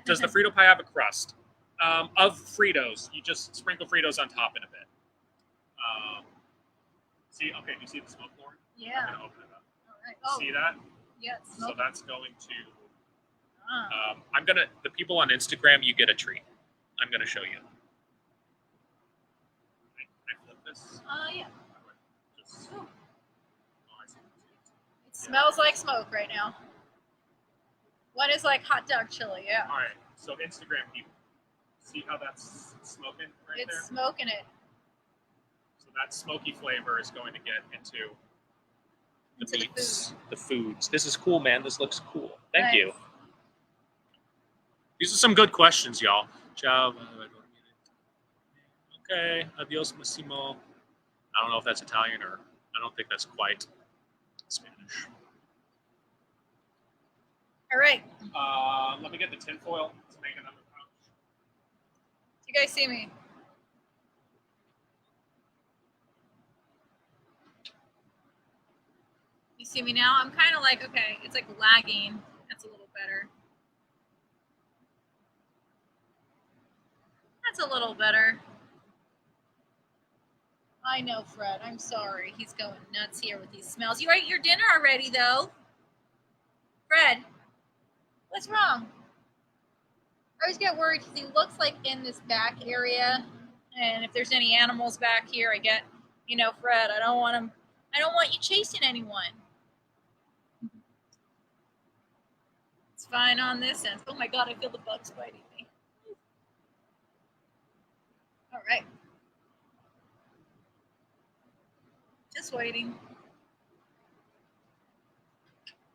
Does the Frito pie have a crust? Of Fritos, you just sprinkle Fritos on top in a bit. See, okay, do you see the smoke, Lauren? Yeah. I'm gonna open it up. All right. Oh, See that? yeah. So that's going to. The people on Instagram, you get a treat. I'm gonna show you. Can I flip this? Yeah. Just, Ooh. I see. It smells like smoke right now. One is like hot dog chili, yeah. All right, so Instagram people, see how that's smoking right there? It's smoking it. So that smoky flavor is going to get into the Into the meats, the foods. This is cool, man. This looks cool. Thank Nice. you. These are some good questions, y'all. Ciao. Okay. Adios, Massimo. I don't know if that's Italian, or I don't think that's quite Spanish. All right. Let me get the tinfoil to make another pouch. You guys see me? You see me now? I'm kind of like, okay, it's like lagging. That's a little better. That's a little better. I know, Fred. I'm sorry. He's going nuts here with these smells. You ate your dinner already, though. Fred, what's wrong? I always get worried because he looks like in this back area, and if there's any animals back here, I get, you know, Fred, I don't want him. I don't want you chasing anyone. It's fine on this end. Oh my God, I feel the bugs biting me. All right. Just waiting.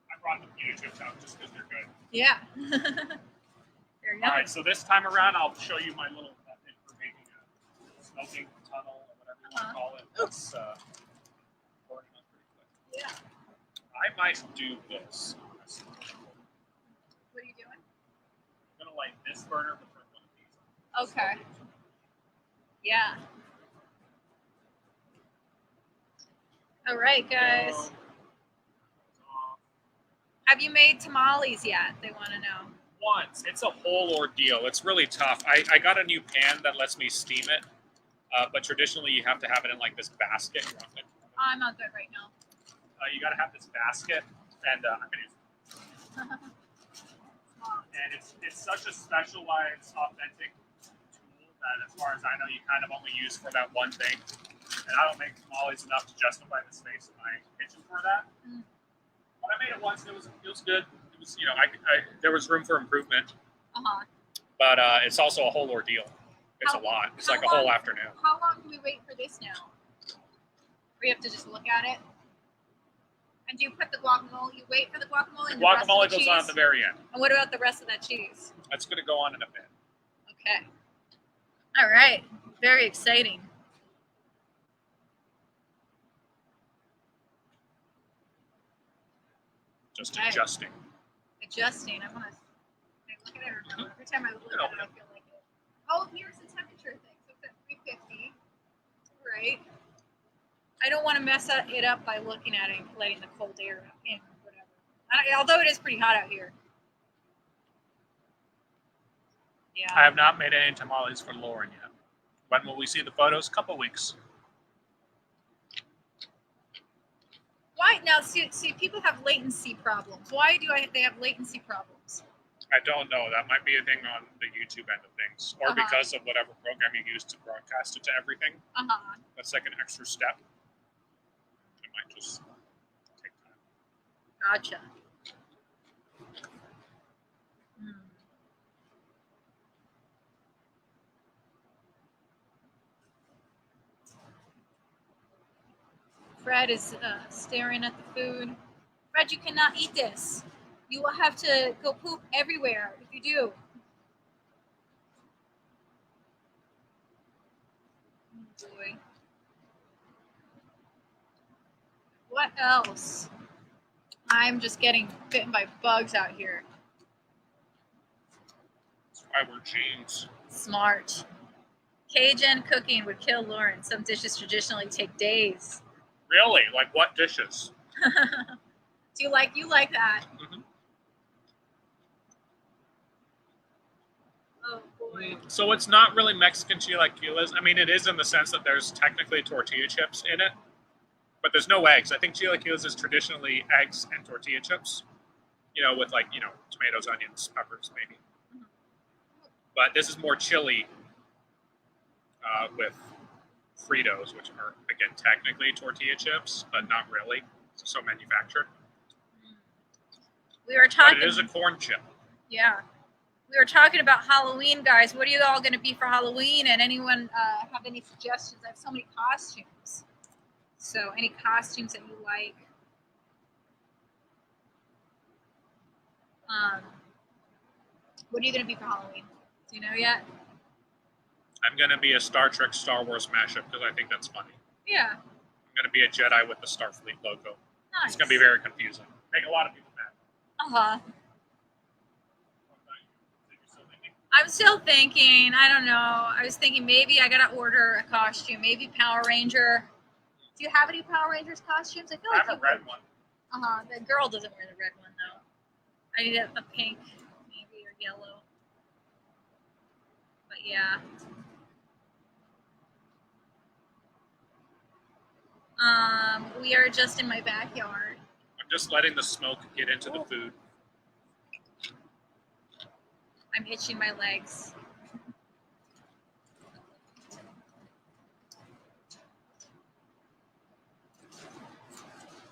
I brought the potato chips out just because they're good. Yeah. They're yummy. All right, so this time around, I'll show you my little method for making a smoking tunnel, or whatever you want to call it. That's burning up pretty quick. Yeah. I might do this. What are you doing? I'm like this burner, but for one of these. Okay. Yeah. All right, guys. Have you made tamales yet? They want to know. Once. It's a whole ordeal. It's really tough. I got a new pan that lets me steam it, but traditionally you have to have it in like this basket. I'm not good right now. You got to have this basket, and and it's such a specialized, authentic tool that, as far as I know, you kind of only use for that one thing. And I don't make tamales enough to justify the space in my kitchen for that. Mm. But I made it once, and it was good. It was, there was room for improvement. But it's also a whole ordeal. It's a lot. It's like a whole afternoon. How long do we wait for this now? We have to just look at it. And do you put the guacamole? You wait for the guacamole. And the guacamole goes on at the very end. And what about the rest of that cheese? That's going to go on in a bit. Okay. All right. Very exciting. Just adjusting. Adjusting. I want to look at it. Every time I look at it, I feel like it. Oh, here's the temperature thing. So it's at 350. Right. I don't want to mess it up by looking at it and letting the cold air in or whatever. Although it is pretty hot out here. Yeah. I have not made any tamales for Lauren yet. When will we see the photos? Couple weeks. Why now? See, people have latency problems. Why do they have latency problems? I don't know. That might be a thing on the YouTube end of things, or because of whatever program you use to broadcast it to everything. That's like an extra step. It might just take time. Gotcha. Fred is staring at the food. Fred, you cannot eat this. You will have to go poop everywhere if you do. Oh boy. What else? I'm just getting bitten by bugs out here. That's why we're jeans. Smart. Cajun cooking would kill Lauren. Some dishes traditionally take days. Really? Like what dishes? Do you like that? Mm-hmm. Oh boy. So it's not really Mexican chilaquiles. I mean, it is in the sense that there's technically tortilla chips in it, but there's no eggs. I think chilaquiles is traditionally eggs and tortilla chips, with tomatoes, onions, peppers, maybe. Mm-hmm. But this is more chili with Fritos, which are, again, technically tortilla chips, but not really. So manufactured. We were talking. But it is a corn chip. Yeah. We were talking about Halloween, guys. What are you all going to be for Halloween? And anyone have any suggestions? I have so many costumes. So any costumes that you like? What are you going to be for Halloween? Do you know yet? I'm going to be a Star Trek Star Wars mashup because I think that's funny. Yeah. I'm going to be a Jedi with the Starfleet logo. Nice. It's going to be very confusing. Make a lot of people mad. I'm still thinking, I don't know. I was thinking maybe I got to order a costume. Maybe Power Ranger. Do you have any Power Rangers costumes? I feel like I have a red one. The girl doesn't wear the red one, though. I need a pink, maybe, or yellow. But yeah. We are just in my backyard. I'm just letting the smoke get into the food. I'm itching my legs.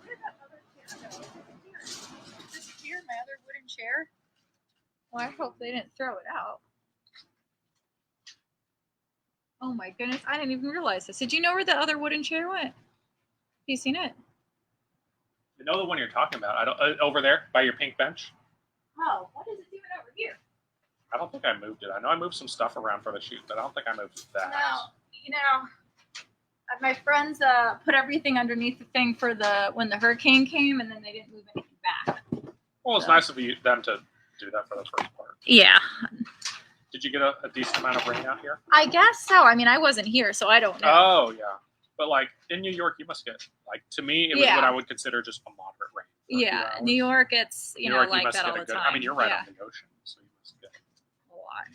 Where did that other chair go? This here, my other wooden chair? Well, I hope they didn't throw it out. Oh my goodness, I didn't even realize this. Did you know where the other wooden chair went? Have you seen it? I know the one you're talking about. I don't over there by your pink bench. Oh, what is it doing over here? I don't think I moved it. I know I moved some stuff around for the shoot, but I don't think I moved that. No, my friends put everything underneath the thing for when the hurricane came, and then they didn't move anything back. Well, it's nice of them to do that for the first part. Yeah. Did you get a decent amount of rain out here? I guess so. I mean, I wasn't here, so I don't know. Oh, yeah. But, like, in New York, you must get, like, to me, it was what I would consider just a moderate rain. Yeah, New York, it's, you know, like that all the time. I mean, you're right on the ocean, so you must get a lot.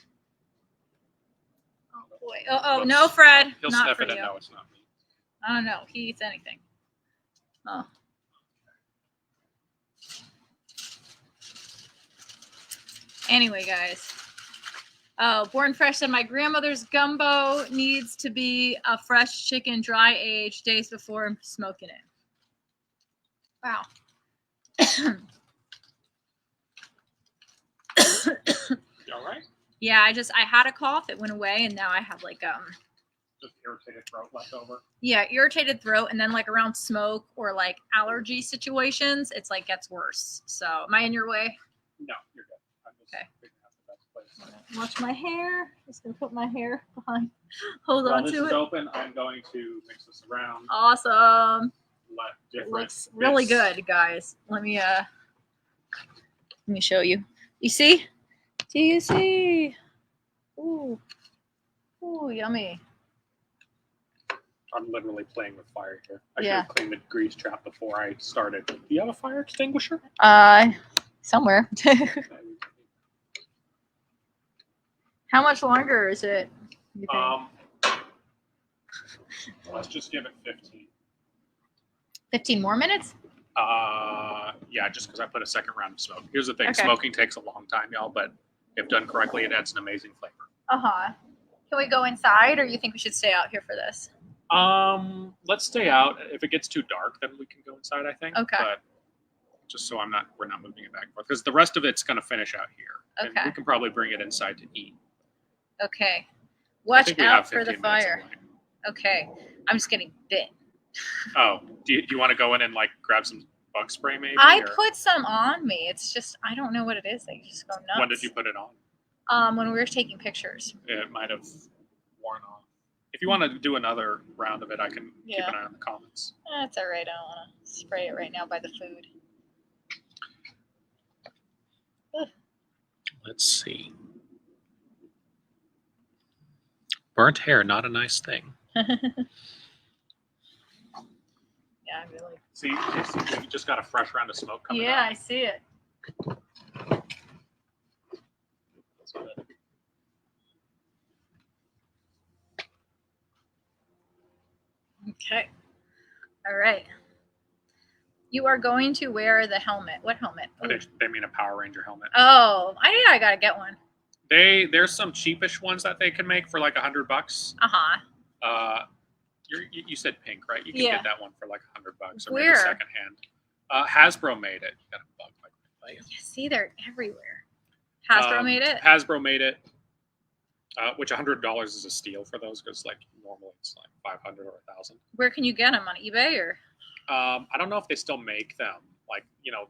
Oh, boy. Oh, no, Fred. He'll not sniff for it and you. know it's not me. I don't know. He eats anything. Oh. Anyway, guys. Oh, Born Fresh said, my grandmother's gumbo needs to be a fresh chicken, dry aged days before I'm smoking it. Wow. You all right? Yeah, I had a cough. It went away, and now I have like Just irritated throat left over. Yeah, irritated throat, and then like around smoke or like allergy situations, it's like gets worse. So, am I in your way? No, you're good. I'm just figuring out the best place. Watch my hair. Just gonna put my hair behind. Hold on While this to is it. open, I'm going to mix this around. Awesome. Let different Looks really good, guys. Let me show you. You see? Do you see? Ooh. Ooh, yummy. I'm literally playing with fire here. I should have cleaned the grease trap before I started. Do you have a fire extinguisher? Somewhere. How much longer is it? You think? Let's just give it 15. 15 more minutes? Yeah, just because I put a second round of smoke. Here's the thing: Okay. smoking takes a long time, y'all, but if done correctly, it adds an amazing flavor. Can we go inside, or you think we should stay out here for this? Let's stay out. If it gets too dark, then we can go inside, I think. Okay. But just so we're not moving it back and forth, because the rest of it's going to finish out here. Okay. And we can probably bring it inside to eat. Okay. I Watch think we out have for the 15 minutes fire. away. Okay. I'm just getting bit. Oh, do you want to go in and like grab some bug spray maybe? I or- put some on me. It's just, I don't know what it is. They just go nuts. When did you put it on? When we were taking pictures. It might have worn off. If you want to do another round of it, I can keep an eye on the comments. That's all right. I don't want to spray it right now by the food. Let's see. Burnt hair, not a nice thing. Yeah, I really. See, you just got a fresh round of smoke coming Yeah, out. I see it. That's good. Okay. All right. You are going to wear the helmet. What helmet? They mean a Power Ranger helmet. Oh, I gotta get one. There's some cheapish ones that they can make for like $100. You said pink, right? You can get that one for like $100 or maybe Where? secondhand. Hasbro made it. You got a bug like that. Yeah, see, they're everywhere. Hasbro made it. Hasbro made it. Which $100 is a steal for those because like normally it's like 500 or 1,000. Where can you get them, on eBay or? I don't know if they still make them. Like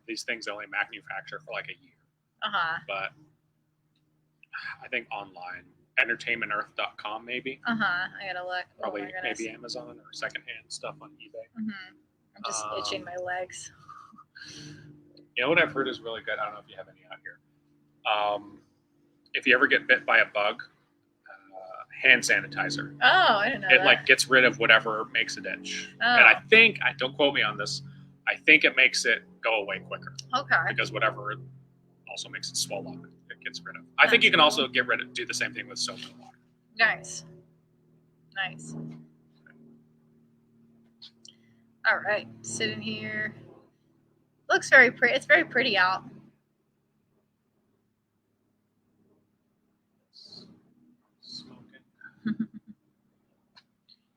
these things they only manufacture for like a year. But I think online, entertainmentearth.com maybe. I gotta look. Probably maybe Amazon or secondhand stuff on eBay. I'm just itching my legs. You know what I've heard is really good? I don't know if you have any out here. If you ever get bit by a bug, hand sanitizer. Oh, I didn't know It that. like gets rid of whatever makes an itch. Oh. And I think, don't quote me on this, I think it makes it go away quicker. Okay. Because whatever also makes it swell up, it gets rid of. I think you can also do the same thing with soap and water. Nice. All right, sitting here. Looks very pretty. It's very pretty out. Smoking.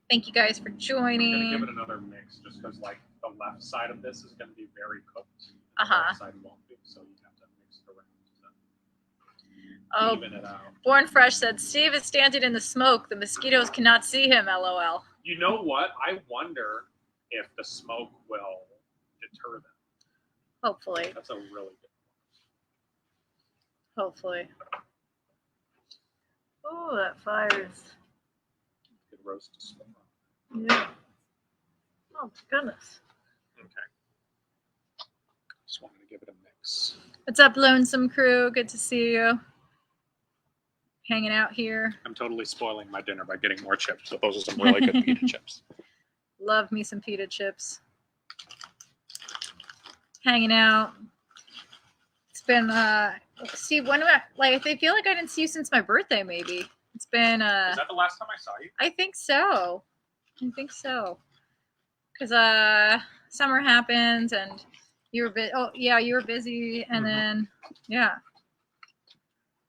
Thank you guys for I'm joining. gonna give it another mix, just because like the left side of this is gonna be very cooked. The right side won't be, so you have to mix it around to even it out. Born Fresh said, Steve is standing in the smoke. The mosquitoes cannot see him, LOL. You know what? I wonder if the smoke will deter them. Hopefully. That's a really good Hopefully. Oh, that fires. good roast to smoke. Yeah. Oh, my goodness. Okay. Just wanted to give it a mix. What's up, Lonesome Crew? Good to see you. hanging out here. I'm totally spoiling my dinner by getting more chips. So those are some really good pita chips. Love me some pita chips. Hanging out. It's been Steve, when I feel like I didn't see you since my birthday, maybe. It's been Is that the last time I saw you? I think so. Cause summer happened and you were you were busy and then and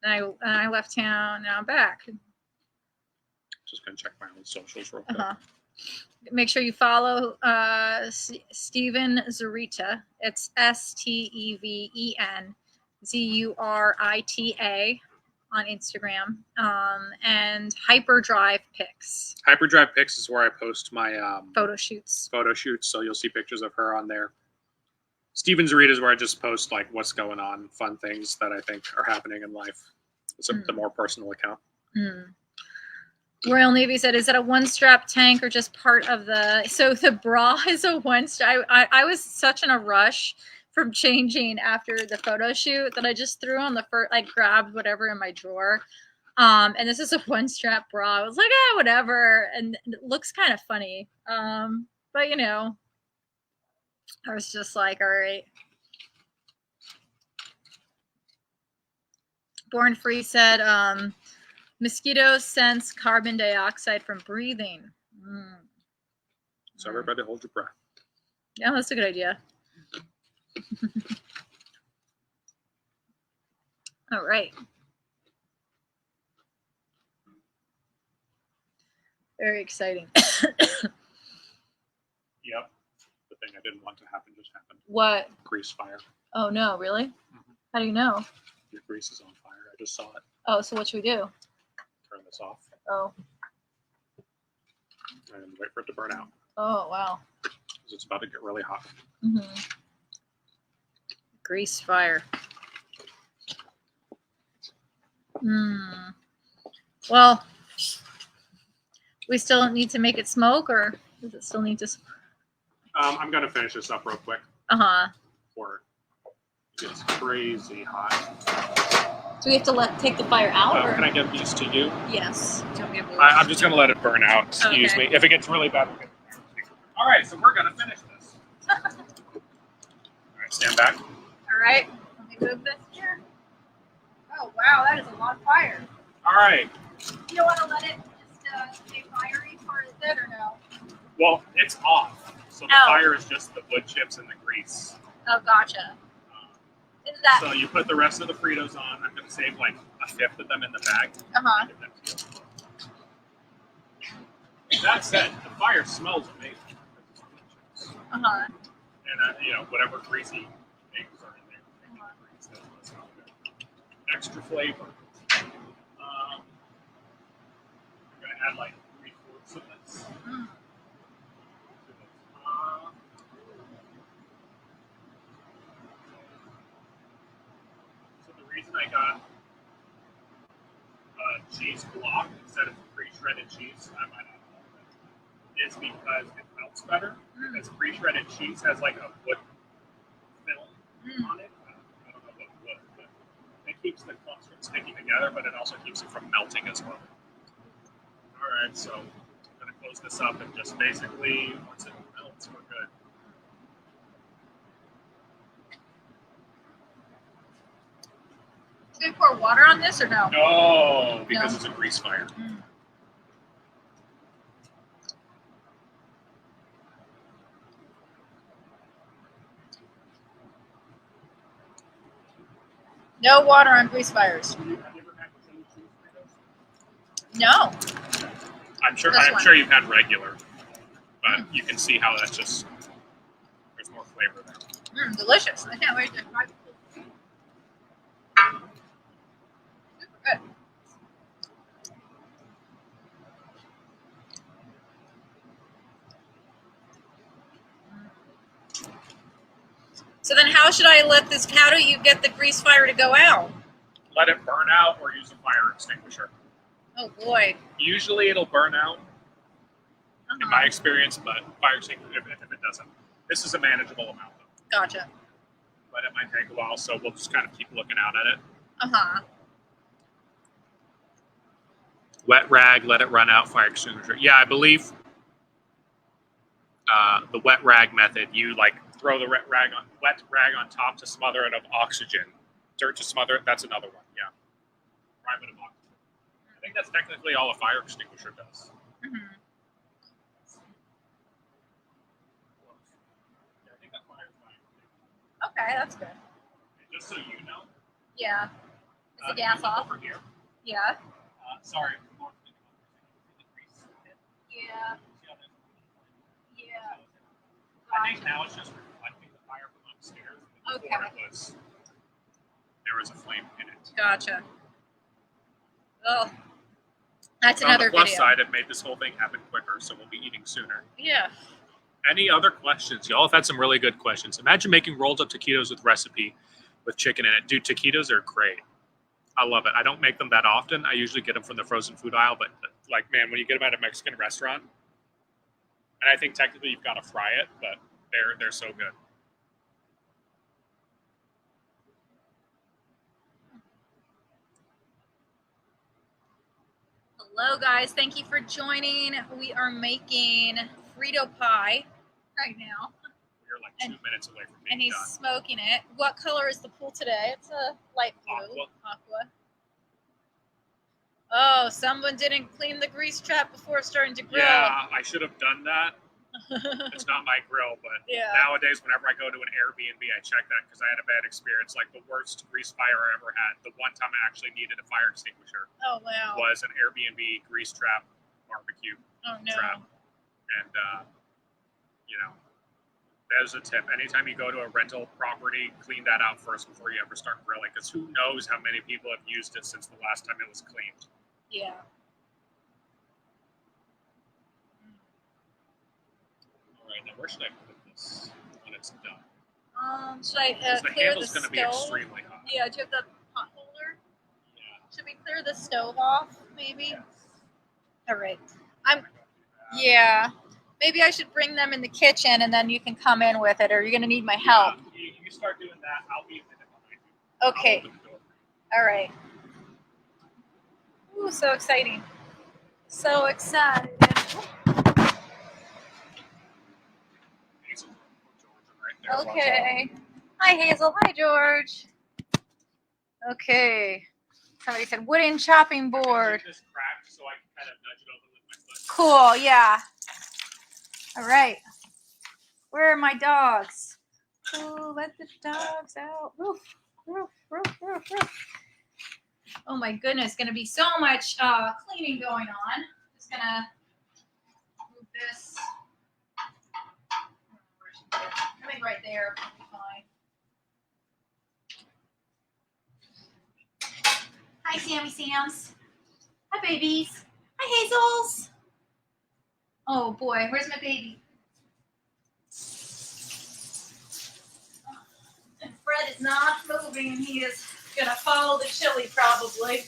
I left town. Now I'm back. Just gonna check my own socials real quick. Make sure you follow Steven Zurita. It's StevenZurita on Instagram. And Hyperdrive Pics. Hyperdrive Pics is where I post my Photo shoots. So you'll see pictures of her on there. Steven Zurita is where I just post like what's going on, fun things that I think are happening in life. It's the more personal account. Royal Navy said, is it a one-strap tank or just part of the... So the bra is a one-strap. I was such in a rush from changing after the photo shoot that I just threw on the first... I grabbed whatever in my drawer. And this is a one-strap bra. I was like, whatever. And it looks kind of funny. But, you know, I was just like, all right. Born Free said... mosquitoes sense carbon dioxide from breathing. So everybody hold your breath. Yeah, that's a good idea. All right. Very exciting. Yep. The thing I didn't want to happen just happened. What? Grease fire. Oh, no, really? How do you know? Your grease is on fire. I just saw it. Oh, so what should we do? Turn this off. Oh. And wait for it to burn out. Oh, wow. Because it's about to get really hot. Grease fire. Well, we still need to make it smoke, or does it still need to... I'm going to finish this up real quick. Before it gets crazy hot. Do we have to take the fire out? Or? Can I get these to you? Yes. Do you want me to I'm just going to let it burn out. Excuse me. If it gets really bad, all right, so we're going to finish this. All right, stand back. All right. Let me move this here. Oh, wow. That is a lot of fire. All right. You don't want to let it just stay fiery for a bit, or no? Well, it's off. So the fire is just the wood chips and the grease. Oh, gotcha. Is that... So you put the rest of the Fritos on. I'm going to save like a fifth of them in the bag. That said, the fire smells amazing. And you know, whatever greasy things are in there, that's not good. Extra flavor. I'm going to add like 3/4 of this. So the reason I got cheese block instead of pre-shredded cheese, I might not know that, is because it melts better. Because pre-shredded cheese has like a wood film on it. I don't know what wood, but it keeps the clumps from sticking together, but it also keeps it from melting as well. All right, so I'm going to close this up and just basically, once it melts, we're good. Should we pour water on this or no? No, because it's a grease fire. No water on grease fires. No. I'm sure you've had regular, but you can see how that's just, there's more flavor there. Delicious. I can't wait to try it. Super good. So then how should I how do you get the grease fire to go out? Let it burn out or use a fire extinguisher. Oh boy. Usually it'll burn out, in my experience, but fire extinguisher, if it doesn't. This is a manageable amount. Gotcha. But it might take a while, so we'll just kind of keep looking out at it. Wet rag, let it run out, fire extinguisher. Yeah, I believe the wet rag method, you like throw the wet rag on top to smother it of oxygen. Dirt to smother it, that's another one, yeah. Prime it of oxygen. I think that's technically all a fire extinguisher does. Mm-hmm. Yeah, I think that fire is fine. Okay, that's good. And just so you know, Yeah. Is the gas off? over here. Yeah. Sorry. Yeah. Yeah. I think now it's just reflecting the fire from upstairs. Okay. Before there was a flame in it. Gotcha. Oh, that's On another the plus video. side, it made this whole thing happen quicker, so we'll be eating sooner. Yeah. Any other questions? Y'all have had some really good questions. Imagine making rolled up taquitos with recipe with chicken in it. Dude, taquitos are great. I love it. I don't make them that often. I usually get them from the frozen food aisle, but like, man, when you get them at a Mexican restaurant, and I think technically you've got to fry it, but they're so good. Hello, guys. Thank you for joining. We are making Frito pie right now. We're like 2 minutes away from being And he's done. smoking it. What color is the pool today? It's a light blue. Aqua. Oh, someone didn't clean the grease trap before starting to grill. Yeah, I should have done that. It's not my grill, but Yeah. nowadays, whenever I go to an Airbnb, I check that because I had a bad experience. Like the worst grease fire I ever had. The one time I actually needed a fire extinguisher Oh, wow. was an Airbnb grease trap barbecue Oh, no. trap. And, there's a tip. Anytime you go to a rental property, clean that out first before you ever start grilling, because who knows how many people have used it since the last time it was cleaned. Yeah. All right, now where should I put this when it's done? Should I Because the clear the handle's going to be stove? extremely hot. Yeah, do you have the pot holder? Yeah. Should we clear the stove off, maybe? Yes. All right. Yeah. Maybe I should bring them in the kitchen and then you can come in with it, or you're going to need my help. Yeah, you start doing that. I'll be a minute behind you. Okay. I'll open the door. All right. Ooh, so exciting. So excited. Hazel, Georgia, right there. Watch Okay. Hi, Hazel. Hi, George. Okay. Somebody said wooden chopping out. board. This cracked so I can kind of nudge it open with my foot. Cool, yeah. All right. Where are my dogs? Oh, let the dogs out. Roof, roof, roof, roof, roof. Oh my goodness, gonna be so much cleaning going on. Just gonna move this. I think right there will be fine. Hi, Sammy Sams. Hi, babies. Hi, Hazels. Oh boy, where's my baby? And Fred is not moving. He is gonna follow the chili probably.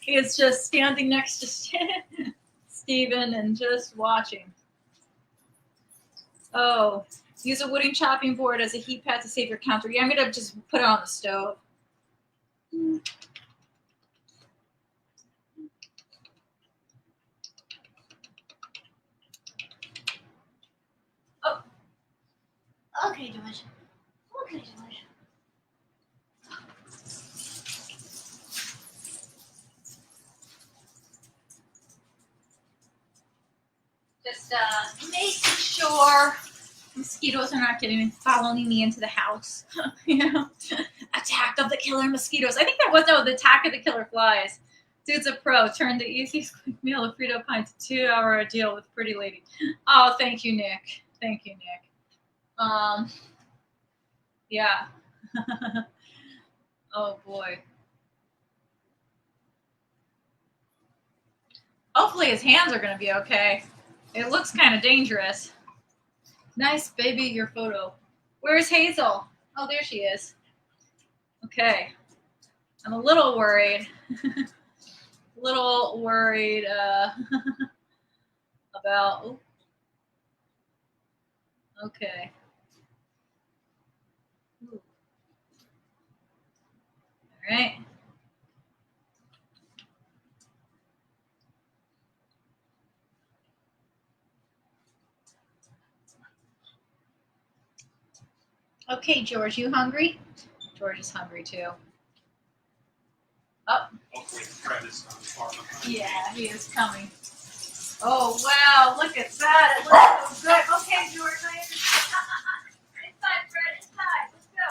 He is just standing next to Steven and just watching. Oh, use a wooden chopping board as a heat pad to save your counter. Yeah, I'm gonna just put it on the stove. Oh. Okay, George. Okay, George. Just making sure mosquitoes are not following me into the house. You know, attack of the killer mosquitoes. I think that was the attack of the killer flies. Dude's a pro. Turned the easiest quick meal of Frito pie to 2-hour deal with Pretty Lady. Oh, thank you, Nick. Thank you, Nick. Yeah. Oh boy. Hopefully his hands are gonna be okay. It looks kind of dangerous. Nice, baby, your photo. Where's Hazel? Oh, there she is. Okay. I'm a little worried. About. Ooh. Okay. Ooh. All right. Okay, George, you hungry? George is hungry too. Oh. Hopefully Fred is not far behind. Yeah, he is coming. Oh, wow, look at that. It looks so good. Okay, George, I understand. Inside, Fred, inside. Let's go.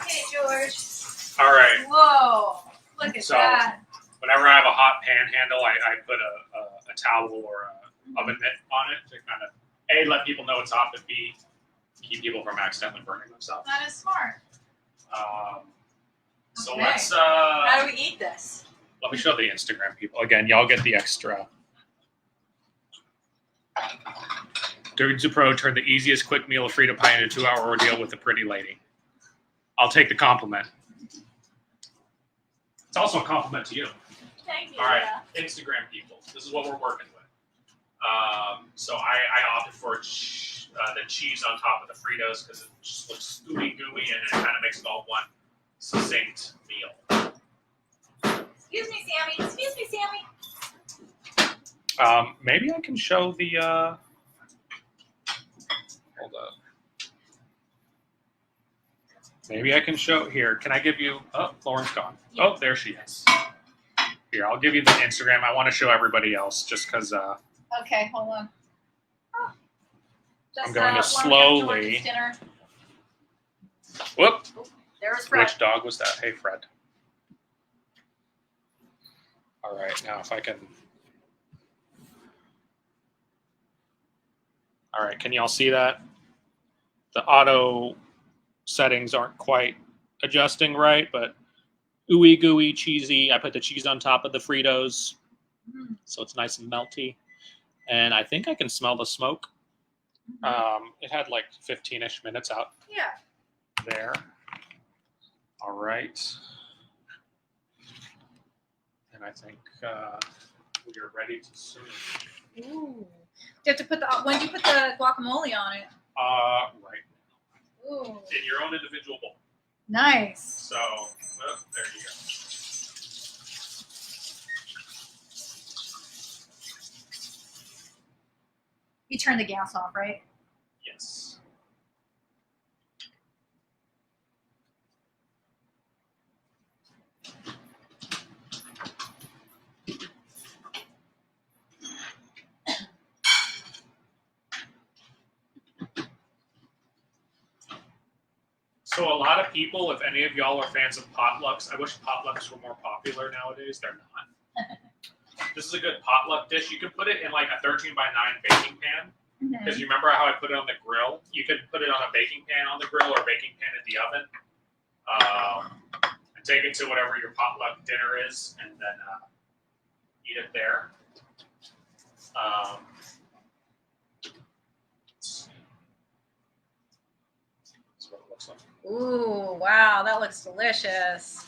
Okay, George. All right. Whoa, look at So, that. Whenever I have a hot pan handle, I put a towel or a oven mitt on it to kind of A, let people know it's hot, but B, keep people from accidentally burning themselves. That is smart. So Okay. let's How do we eat this? let me show the Instagram people. Again, y'all get the extra. Dirty to Pro turned the easiest quick meal of Frito pie into a 2-hour ordeal with a pretty lady. I'll take the compliment. It's also a compliment to you. Thank you. All right, Instagram people. This is what we're working with. So I opted for the cheese on top of the Fritos because it just looks gooey and it kind of makes it all one succinct meal. Excuse me, Sammy. Excuse me, Sammy. Maybe I can show the. Hold up. Maybe I can show here. Can I give you? Oh, Lauren's gone. Yeah. Oh, there she is. Here, I'll give you the Instagram. I want to show everybody else just because. Okay, hold on. Oh. I'm going to warming up slowly- George's dinner. Whoop! There was Fred. Which dog was that? Hey, Fred. All right, now if I can. All right, can y'all see that? The auto settings aren't quite adjusting right, but ooey gooey cheesy. I put the cheese on top of the Fritos, so it's nice and melty. And I think I can smell the smoke. It had like 15-ish minutes out Yeah. there. All right. And I think we are ready to serve. Ooh. You have to put the. When do you put the guacamole on it? Right. Ooh. In your own individual bowl. Nice. So, there you go. You turn the gas off, right? Yes. So a lot of people, if any of y'all are fans of potlucks, I wish potlucks were more popular nowadays. They're not. This is a good potluck dish. You can put it in like a 13 by 9 baking pan. Because you remember how I put it on the grill? You could put it on a baking pan on the grill or a baking pan in the oven. And take it to whatever your potluck dinner is and then eat it there. That's what it looks like. Ooh, wow, that looks delicious.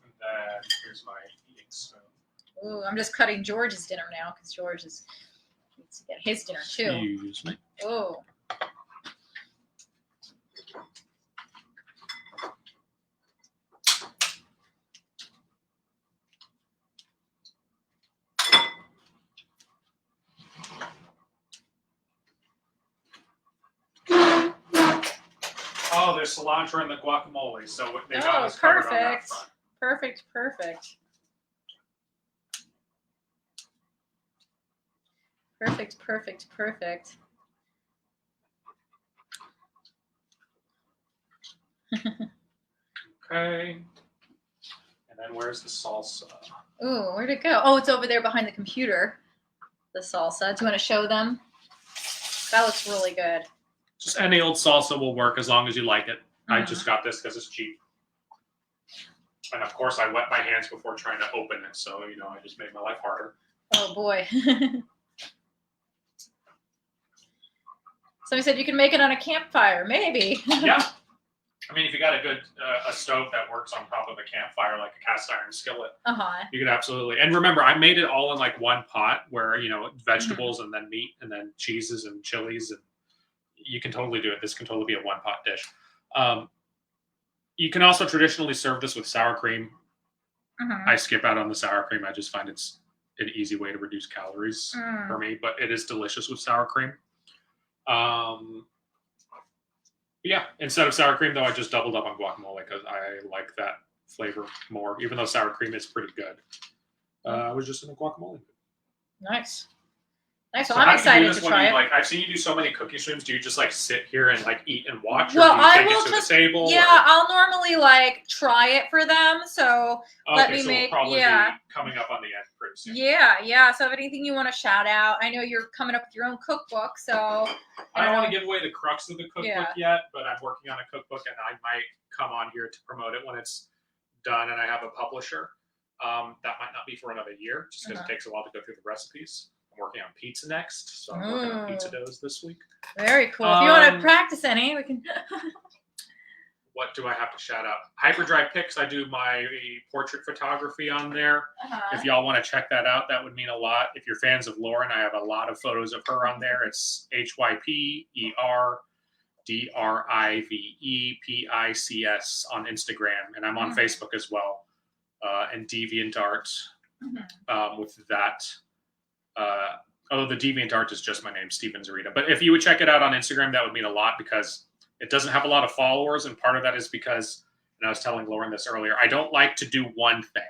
And then here's my eating spoon. Ooh, I'm just cutting George's dinner now because George needs to get his dinner too. Excuse me. Ooh. Oh, there's cilantro in the guacamole, so they got us covered on that perfect. front. Perfect, perfect. Perfect, perfect, perfect. Okay. And then where's the salsa? Ooh, where'd it go? Oh, it's over there behind the computer. The salsa. Do you want to show them? That looks really good. Just any old salsa will work as long as you like it. I just got this because it's cheap. And of course, I wet my hands before trying to open it, so I just made my life harder. Oh boy. Somebody said you can make it on a campfire. Maybe. Yeah. I mean, if you got a good a stove that works on top of a campfire, like a cast iron skillet, you could absolutely. And remember, I made it all in like one pot, where vegetables and then meat and then cheeses and chilies, and you can totally do it. This can totally be a one pot dish. You can also traditionally serve this with sour cream. I skip out on the sour cream. I just find it's an easy way to reduce calories for me, but it is delicious with sour cream. Yeah, instead of sour cream, though, I just doubled up on guacamole because I like that flavor more, even though sour cream is pretty good. I was just in a guacamole. Nice. Nice. So Well, I'm excited to try it. Like, I've seen you do so many cooking streams. Do you just like sit here and like eat and watch, or Well, do you I take will it to just- the table? Yeah, or? I'll normally like try it for them. So let me so make. we'll probably Yeah. be coming up on the end pretty soon. Yeah. So if anything you want to shout out, I know you're coming up with your own cookbook, so I don't want to give away the crux of the cookbook Yeah. yet, but I'm working on a cookbook, and I might come on here to promote it when it's done and I have a publisher. That might not be for another year, just because it takes a while to go through the recipes. I'm working on pizza next, so I'm working on pizza doughs this week. very cool. If you want to practice any, we can. What do I have to shout out? Hyperdrive Pics. I do my portrait photography on there. If y'all want to check that out, that would mean a lot. If you're fans of Lauren, I have a lot of photos of her on there. It's HYPERDRIVEPICS on Instagram, and I'm on Facebook as well, and DeviantArt with that. Although the DeviantArt is just my name, Steven Zarita. But if you would check it out on Instagram, that would mean a lot because it doesn't have a lot of followers, and part of that is because, and I was telling Lauren this earlier, I don't like to do one thing.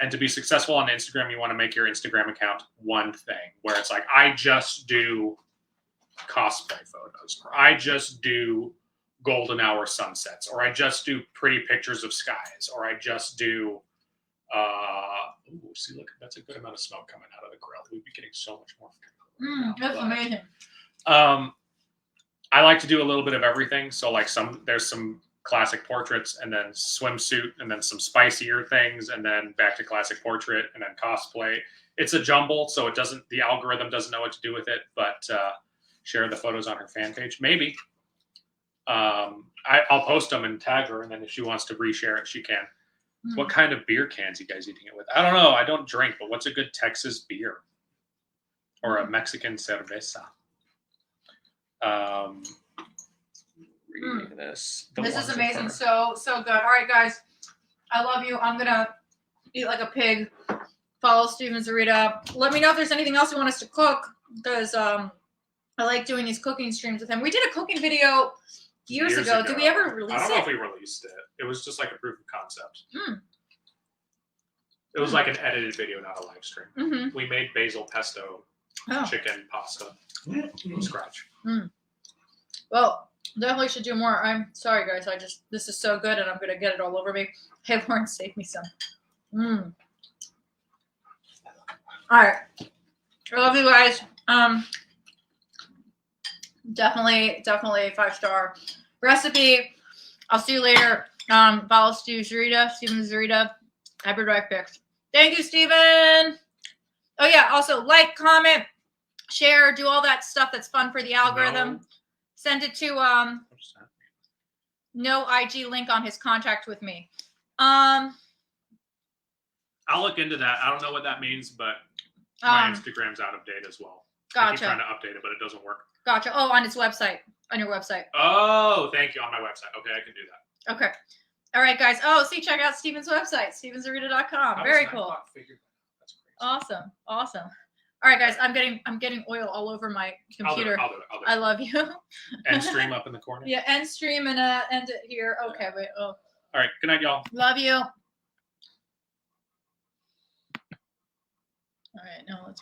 And to be successful on Instagram, you want to make your Instagram account one thing, where it's like, I just do cosplay photos, or I just do golden hour sunsets, or I just do pretty pictures of skies, or I just do see, look, that's a good amount of smoke coming out of the grill. We'd be getting so much more. That's amazing. I like to do a little bit of everything. So like there's some classic portraits, and then swimsuit, and then some spicier things, and then back to classic portrait, and then cosplay. It's a jumble, so the algorithm doesn't know what to do with it, but share the photos on her fan page. Maybe. I'll post them and tag her, and then if she wants to reshare it, she can. What kind of beer cans you guys eating it with? I don't know. I don't drink, but what's a good Texas beer? Or a Mexican cerveza? Reading this. This is amazing. So good. All right, guys. I love you. I'm going to eat like a pig. Follow Steven Zarita. Let me know if there's anything else you want us to cook, because I like doing these cooking streams with him. We did a cooking video years ago. Did we ever release it? I don't know if we released it. It was just like a proof of concept. It was like an edited video, not a live stream. We made basil pesto chicken pasta from scratch. Well, definitely should do more. I'm sorry, guys. This is so good, and I'm going to get it all over me. Hey, Lauren, save me some. All right. I love you guys. Definitely 5-star recipe. I'll see you later. Follow Steven Zarita, Hyperdrive Pics. Thank you, Steven. Oh yeah, also like, comment, share, do all that stuff that's fun for the algorithm. No. Send it to no IG link on his contract with me. I'll look into that. I don't know what that means, but my Instagram's out of date as well. I keep trying to update it, but it doesn't work. Gotcha. Oh, on its website. On your website. Oh, thank you. On my website. Okay, I can do that. Okay. All right, guys. Oh, see, check out Steven's website, stevenzarita.com. Very cool. That's crazy. Awesome. All right, guys. I'm getting oil all over my computer. I'll do it. I love you. And stream up in the corner. Yeah, end stream and end it here. Okay, wait. Oh. All right. Good night, y'all. Love you. All right, now let's